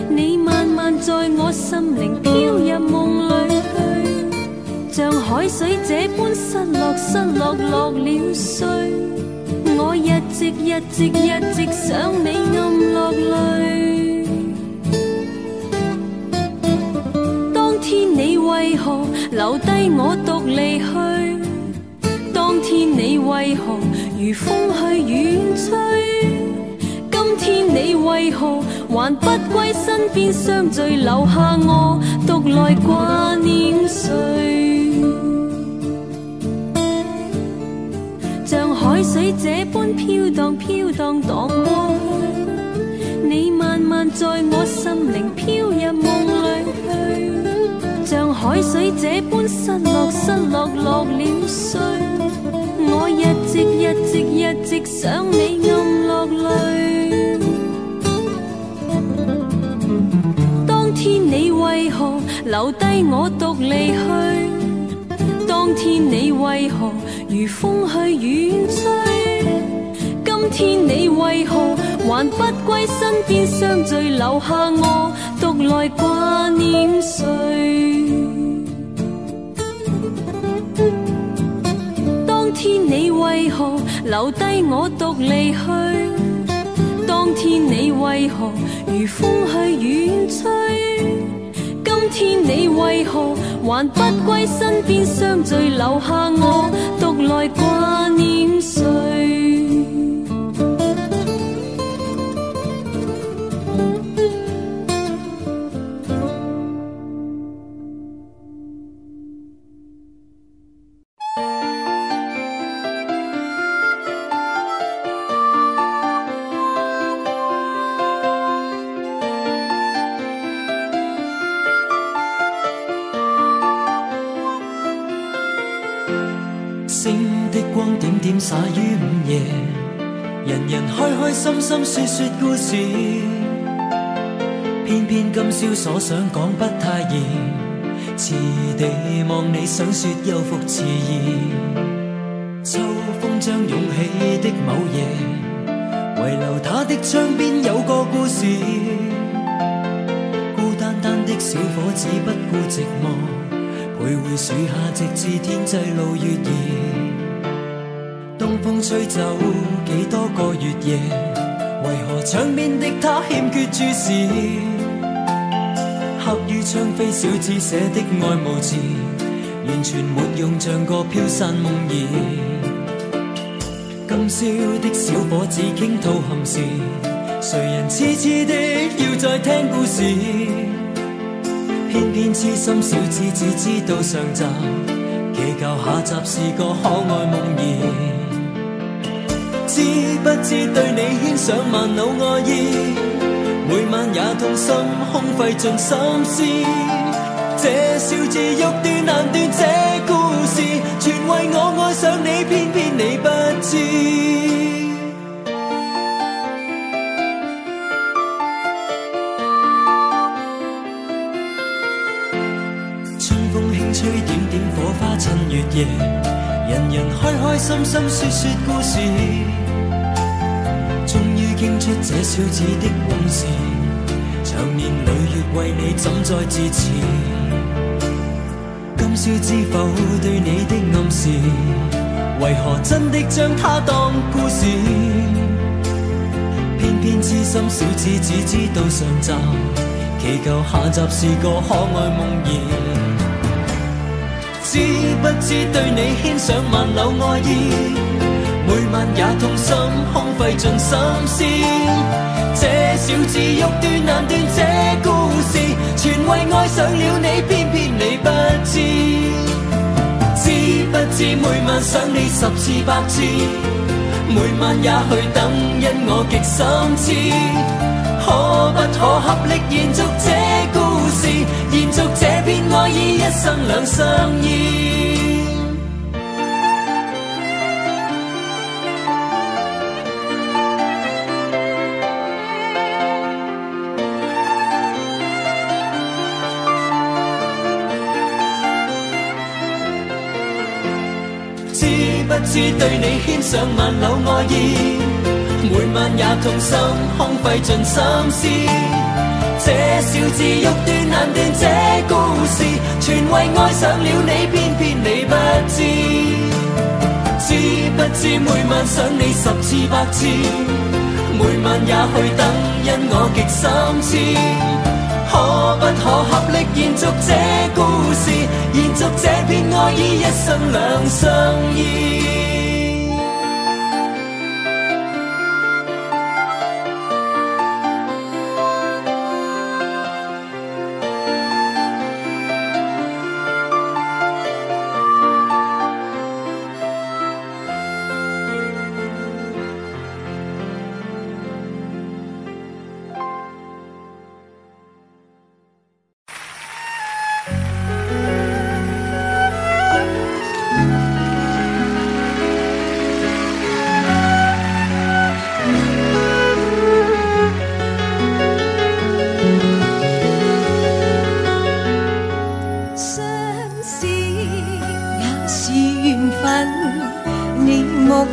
你慢慢在我心靈飄入夢裏去，像海水這般失落落了睡，我一直想你暗落淚。當天你為何留低我獨離去？當天你為何如風去遠吹？今天你為何還不歸身邊相聚，留下我獨來掛念誰？像海水這般飄蕩蕩過去，你慢慢在我心靈飄入夢裏去，像海水這般失落落了睡，我一直想你暗落淚。當天你為何留低我獨離去？當天你為何如風去遠吹？今天你為何還不歸身邊相聚，留下我獨來掛念誰？天你為何留低我獨離去？當天你為何如風去遠吹？今天你為何還不歸身邊相聚，留下我獨來掛念誰？星的光點點灑於午夜，人人開開心心說說故事，偏偏今宵所想講不太易，遲地望你想說又復遲疑。秋風將湧起的某夜，遺留他的窗邊有個故事，孤單單的小伙子不顧寂寞，徘徊樹下直至天際露月兒。東風吹走幾多個月夜，為何窗邊的他欠缺注視？刻於窗扉小字寫的愛慕字，完全沒用，像個飄散夢兒。今宵的小伙子傾吐憾事，誰人痴痴的要再聽故事？偏偏痴心小子只知道上集，祈求下集是個可愛夢兒。知不知對你牽上萬縷愛意，每晚也痛心空費盡心思。這小字欲斷難斷，這故事全為我愛上你，偏偏你不知。春風輕吹點點火花襯月夜，人人開開心心說說故事，終於傾出這小子的往事，長年累月為你怎再自持？今宵知否對你的暗示，為何真的將它當故事？偏偏痴心小子只知道上集，祈求下集是個可愛夢兒。知不知對你牽上萬縷愛意，每晚也痛心空費盡心思。這小字欲斷難斷，這故事全為愛上了你，偏偏你不知。知不知每晚想你10次100次，每晚也去等，因我極心知。可不可合力延續這故事，延續這片愛意，一生兩相依。知不知對你牽上萬縷愛意，每晚也痛心空費盡心思。這小字欲斷難斷，這故事全為愛上了你，偏偏你不知。知不知每晚想你10次100次，每晚也去等，因我極心知。可不可合力延續這故事，延續這片愛意，一生兩相依。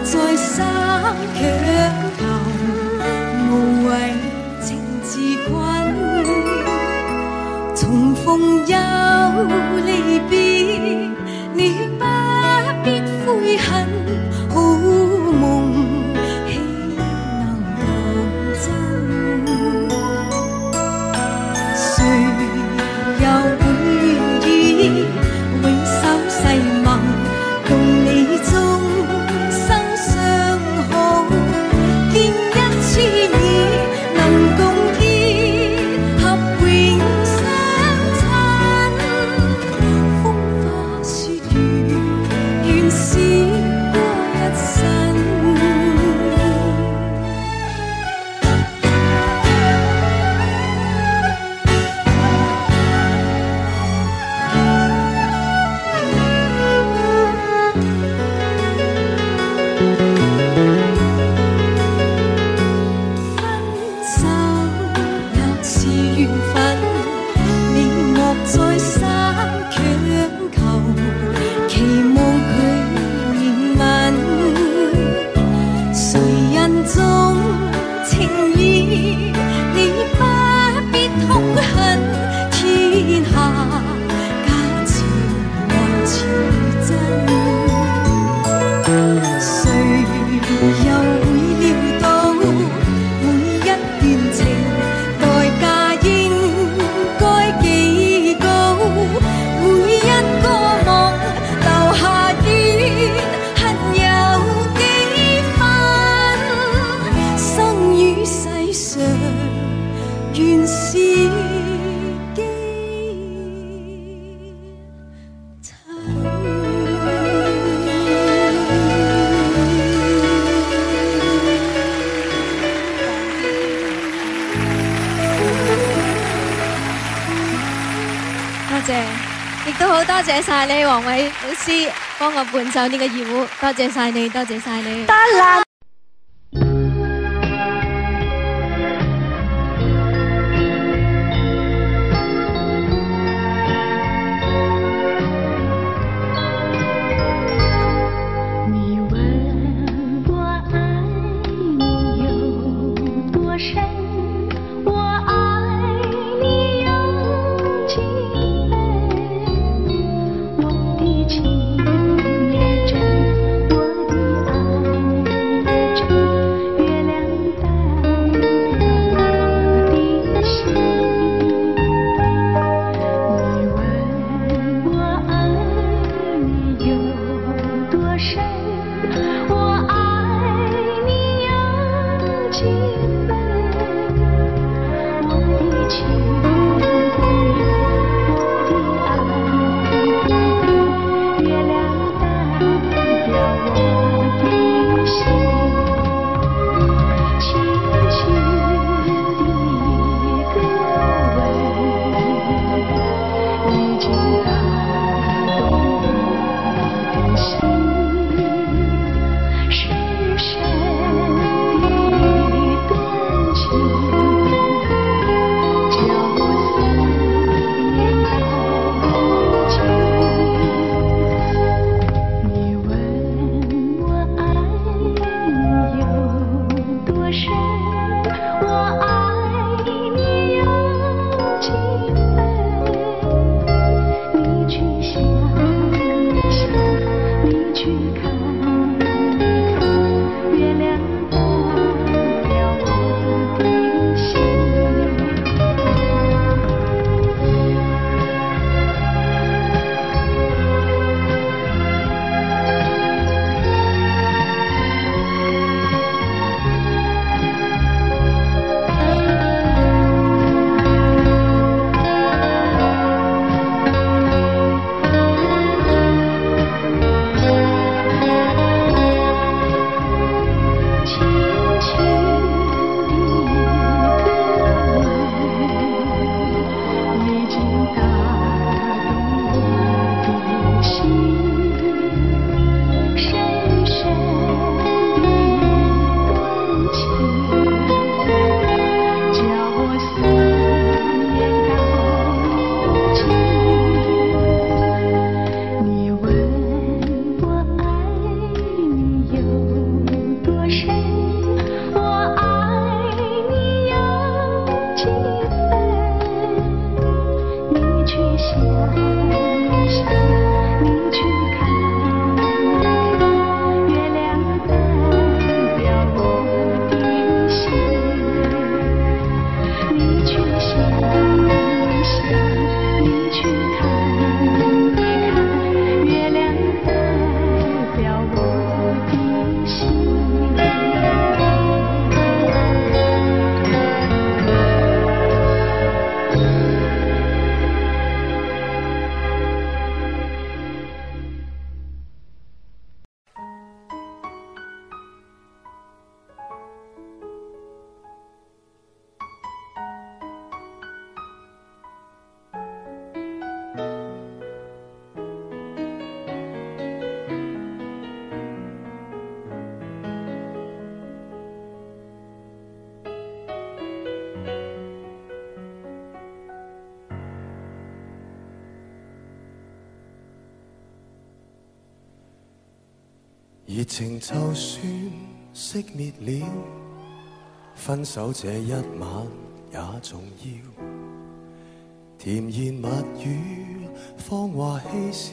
在沙卻頭，無謂情自困。重逢又離別，你不必悔恨。謝晒你，黃偉老師幫我伴奏呢個二胡，多謝晒你，多謝晒你。得啦。熱情就算熄滅了，分手這一晚也重要。甜言蜜語，謊話嬉笑，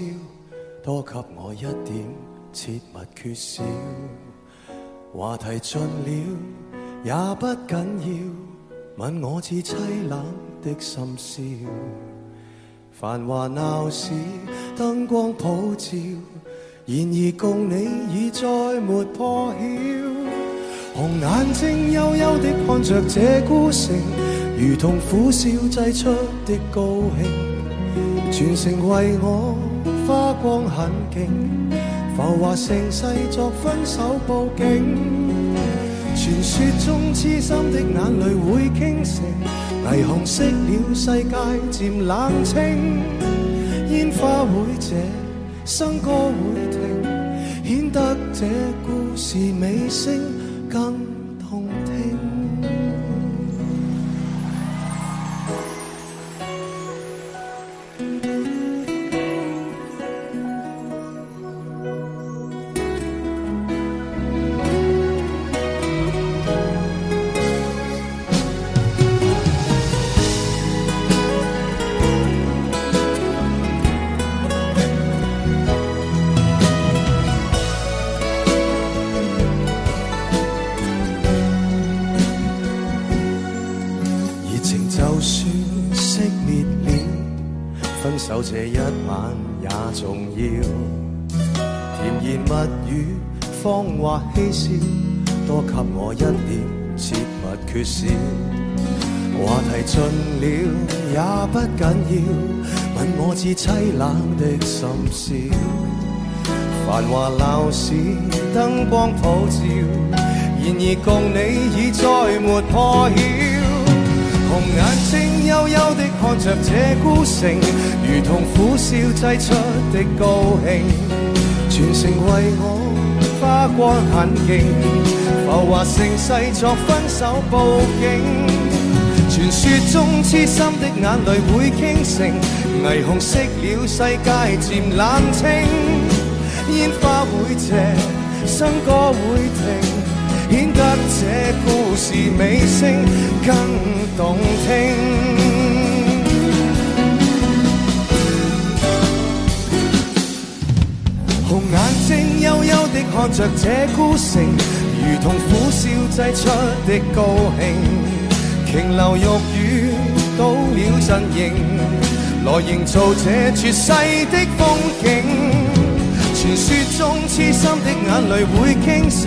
多給我一點切勿缺少。話題盡了也不緊要，問我至凄冷的深宵。繁華鬧市燈光普照，然而共你已再沒破曉。紅眼睛幽幽的看着這孤城，如同苦笑製出的高興。全城為我花光很勁，浮華盛世作分手佈景。傳說中痴心的眼淚會傾城，霓虹熄了世界漸冷清。煙花會謝，笙歌會停，顯得這故事尾聲更動聽。就這一晚也重要，甜言蜜語謊話嬉笑，多給我一點切勿缺少。話題盡了也不緊要，問我至凄冷的心笑。繁華鬧市燈光普照，然而共你已再沒破曉。紅眼睛幽幽的看着這孤城，如同苦笑擠出的高興，全城為我花光狠勁，浮華盛世作分手報警。傳說中痴心的眼淚會傾城，霓虹熄了世界漸冷清，煙花會謝，笙歌會停，顯得這故事尾聲更動聽。紅眼睛幽幽地看着這孤城，如同苦笑擠出的高興。瓊樓玉宇倒了陣營，來營造這絕世的風景。傳說中痴心的眼淚會傾城，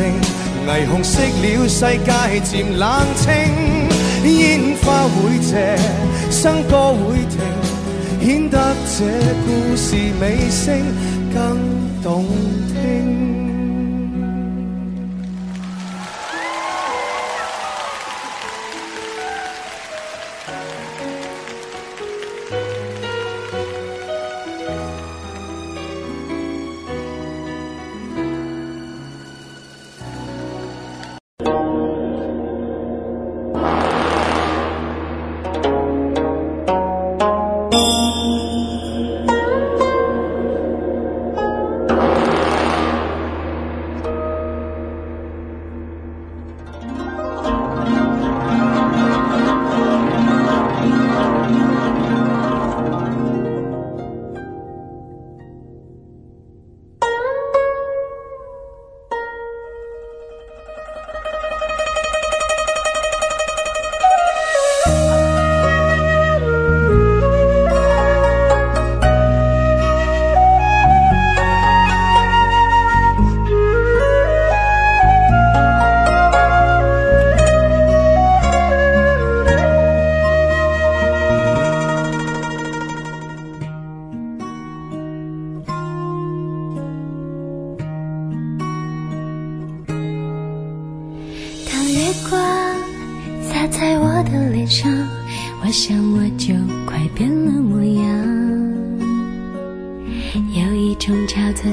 霓虹熄了世界漸冷清，煙花會謝，笙歌會停，顯得這故事尾聲更動聽。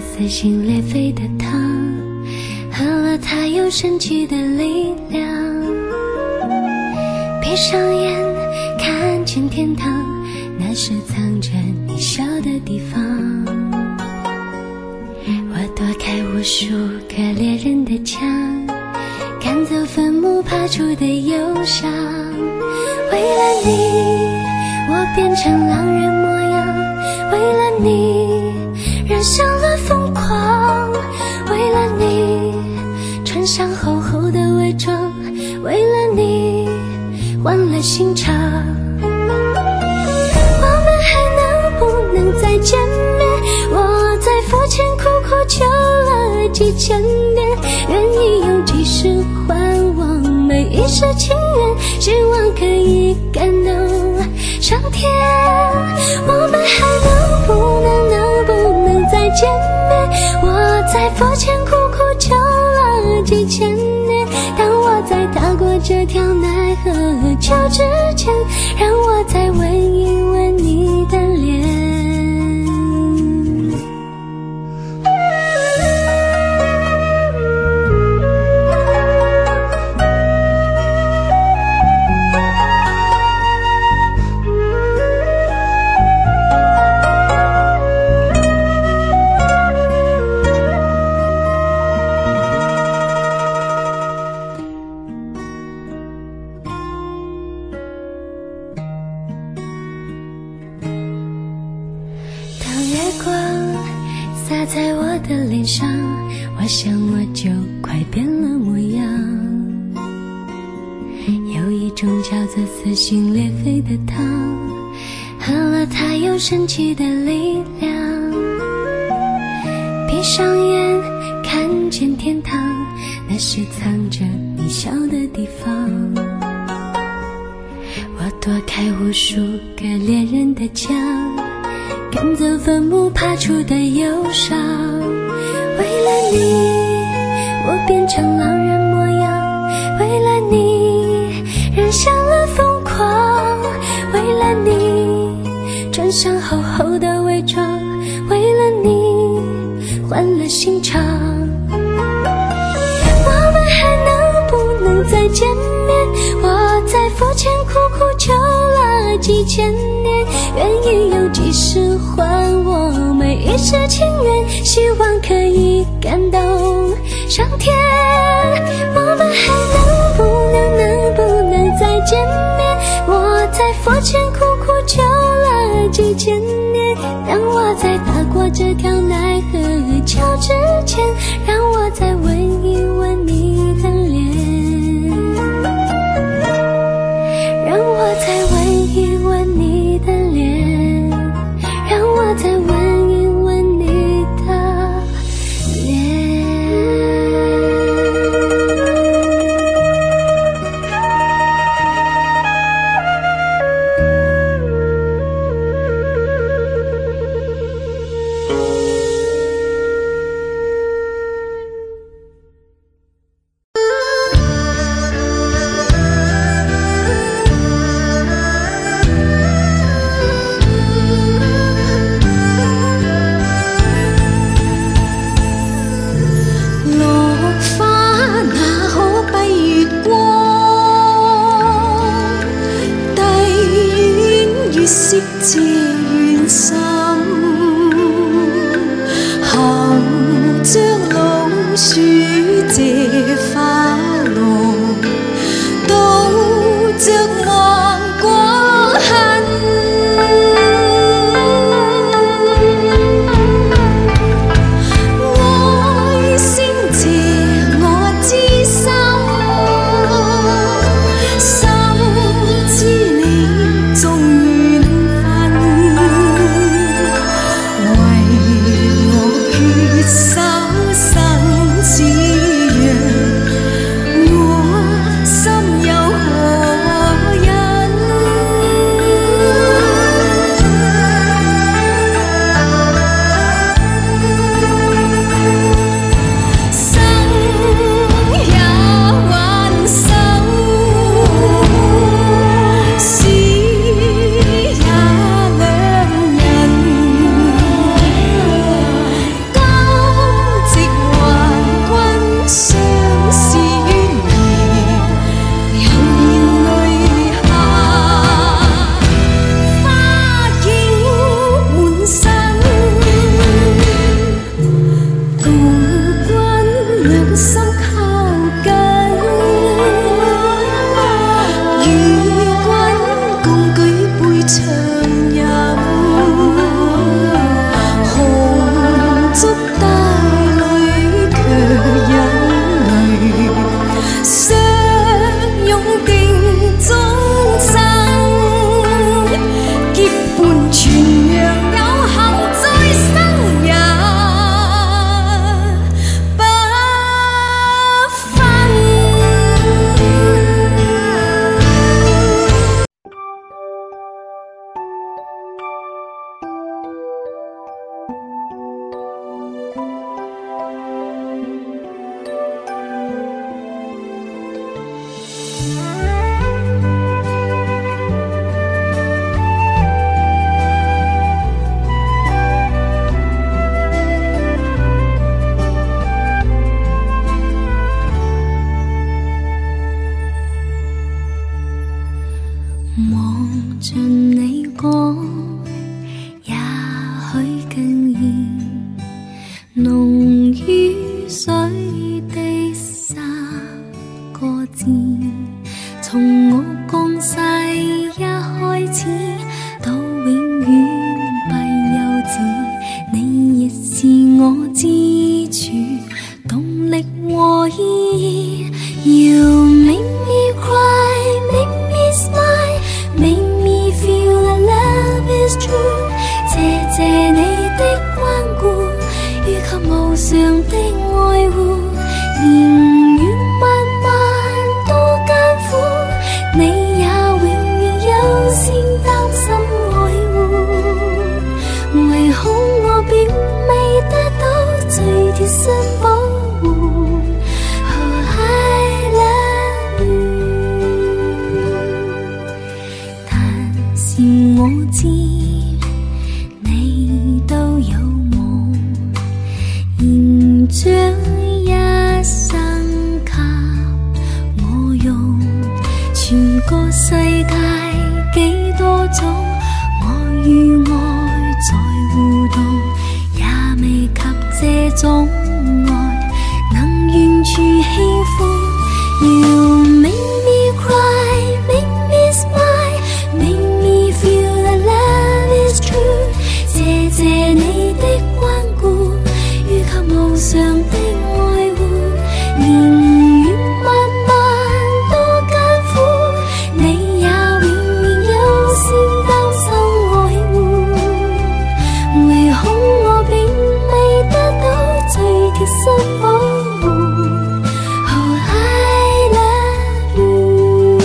撕心裂肺的糖，喝了它有神奇的力量。闭上眼，看见天堂，那是藏着你笑的地方。我躲开无数个猎人的枪，赶走坟墓爬出的忧伤。为了你，我变成狼人模样。为了你，染上了疯狂，为了你穿上厚厚的伪装，为了你换了心肠。我们还能不能再见面？我在佛前苦苦求了几千年，愿意用几世换往每一世情缘，希望可以感动上天。我们还能不能再见面？我在佛前苦苦求了几千年，当我在踏过这条奈何桥之前，让我再吻一吻你的脸。想我就快变了模样。有一种叫做撕心裂肺的糖，喝了它有神奇的力量。闭上眼看见天堂，那是藏着你笑的地方。我躲开无数个恋人的墙，赶走坟墓爬出的忧伤。为了你我变成狼人模样，为了你染上了疯狂，为了你穿上厚厚的伪装，为了你换了心肠。我们还能不能再见面？我在佛前苦苦求了几千年，愿意用几世还我每一世情缘，希望可以感动上天。我们还能不能再见面？我在佛前苦苦求了几千年，当我在踏过这条奈何桥之前，让我再吻一吻你的脸，让我再吻一吻你的脸，让我再吻一吻你的脸。是我支柱，懂上的愛護，年月漫漫多艱苦，你也永遠優先擔心愛護，唯恐我並未得到最貼身保護。Oh, I love you， 但是我知你都有夢，現將一生給我用，全個世界幾多種，我與愛在互動，也未及這種愛能完全喜歡。You make me cry, make me smile, make me feel that love is true。謝謝你的關顧，予給無常的愛護，年月漫漫多艱苦，你也永遠優先擔心愛護，唯恐我並未得到最貼身保護。Oh, I love you,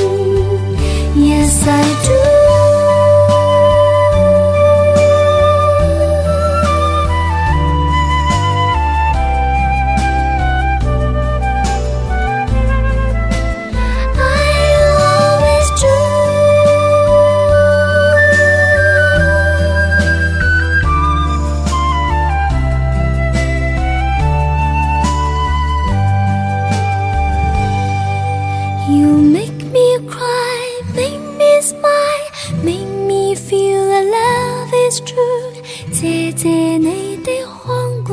yes I do。You make me cry, make me smile, make me feel that love is true。謝謝你的看顧，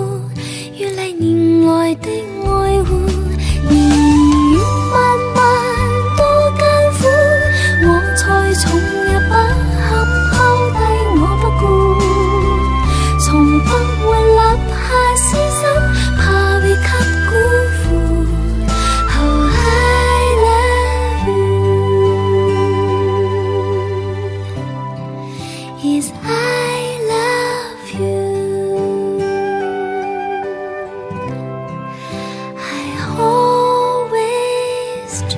於歷年來的愛護，年月漫漫多艱苦，我才從也不肯拋低我不顧，從不會立下私心，怕被給辜負。Oh, I love you, yes I love you, I always do。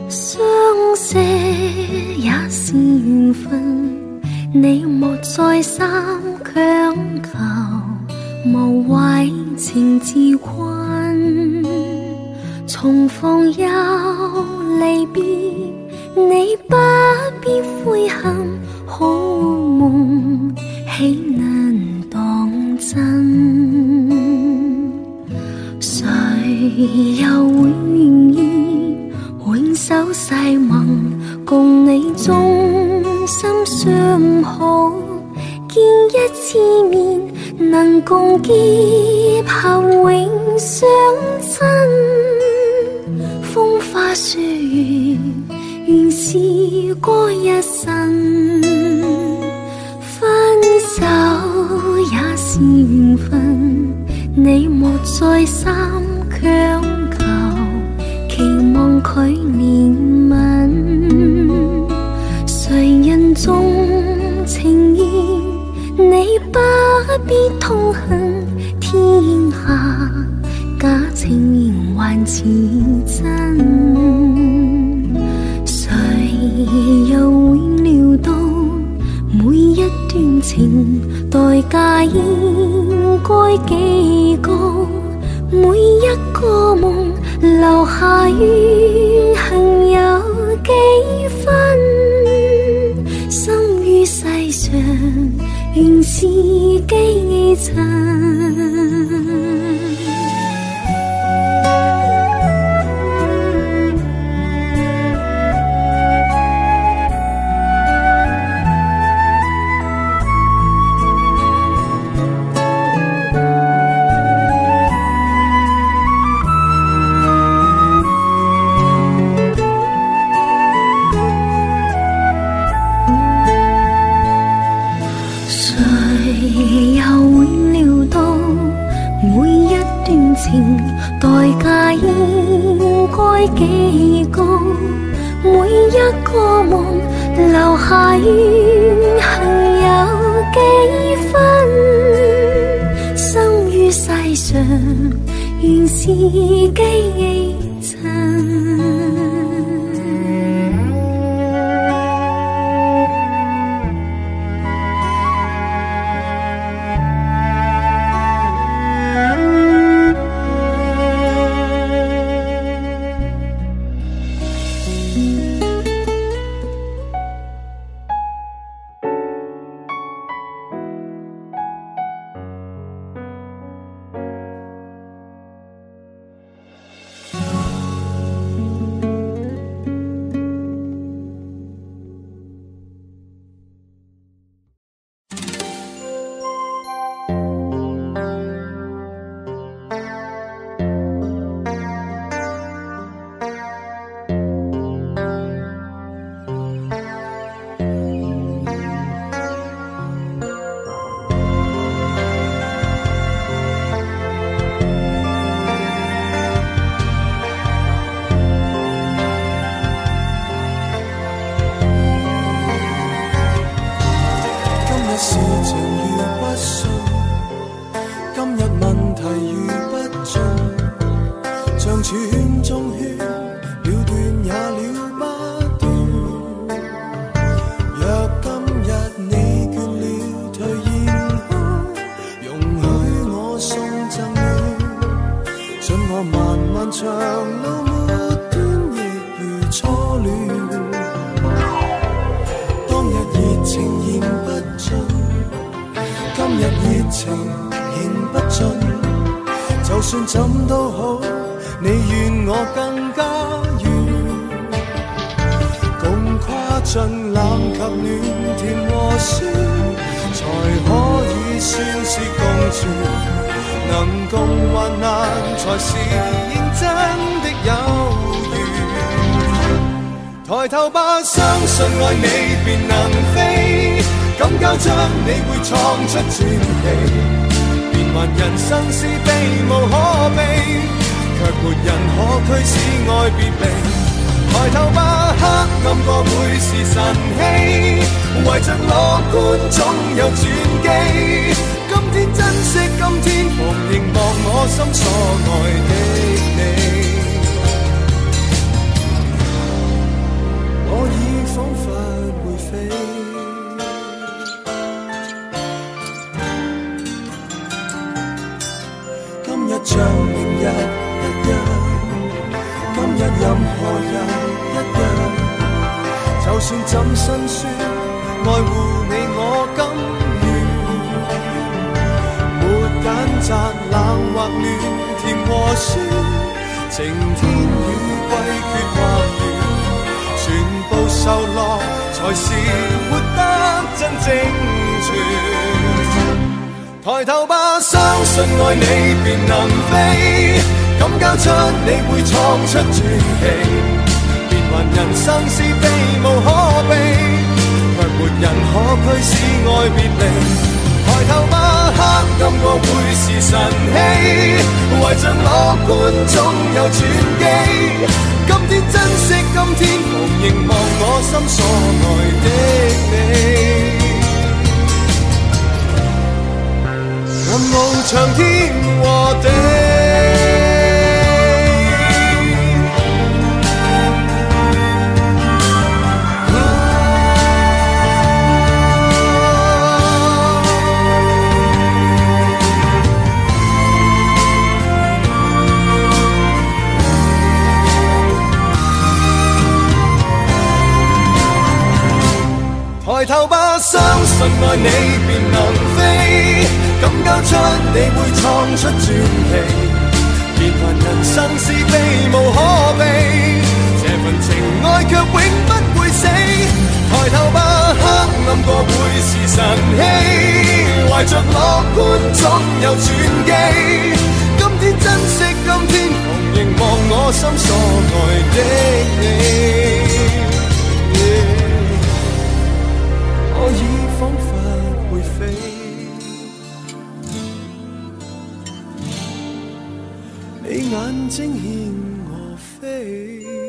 相識也是緣分，你莫再三強求，無謂情自困。重逢又離別，你不必悔恨，好夢豈能當真？誰又會願意永守誓盟，共你終身相好？見一次面，能共結合永相親。風花雪月，原是過一生。分手也是緣分，你莫再三強求，期望佢憐憫。誰人重情義，你不必痛恨天下，假情仍還似真。誰又會料到每一段情代價應該幾高？每一個夢留下怨恨有幾分？生於世上原是基層。又會料到每一段情代價應該幾高，每一個夢留下怨恨有幾分，生於世上原是基塵。抬頭吧，相信愛你便能飛，敢交出你會創出傳奇，變幻人生是避無可避，卻沒人可驅使愛別離。抬頭吧，黑暗過會是晨曦，懷着樂觀總有轉機，今天珍惜今天，無凝望我心所愛的你。任無長天和地，抬頭吧，相信愛你便能飛，敢交出你會創出傳奇，變幻人生是避無可避，這份情愛卻永不會死。抬頭吧，黑暗過會是晨曦，懷着樂觀總有轉機，今天珍惜今天，同凝望我心所愛的你。我已彷彿會飛。眼睛牽我飛。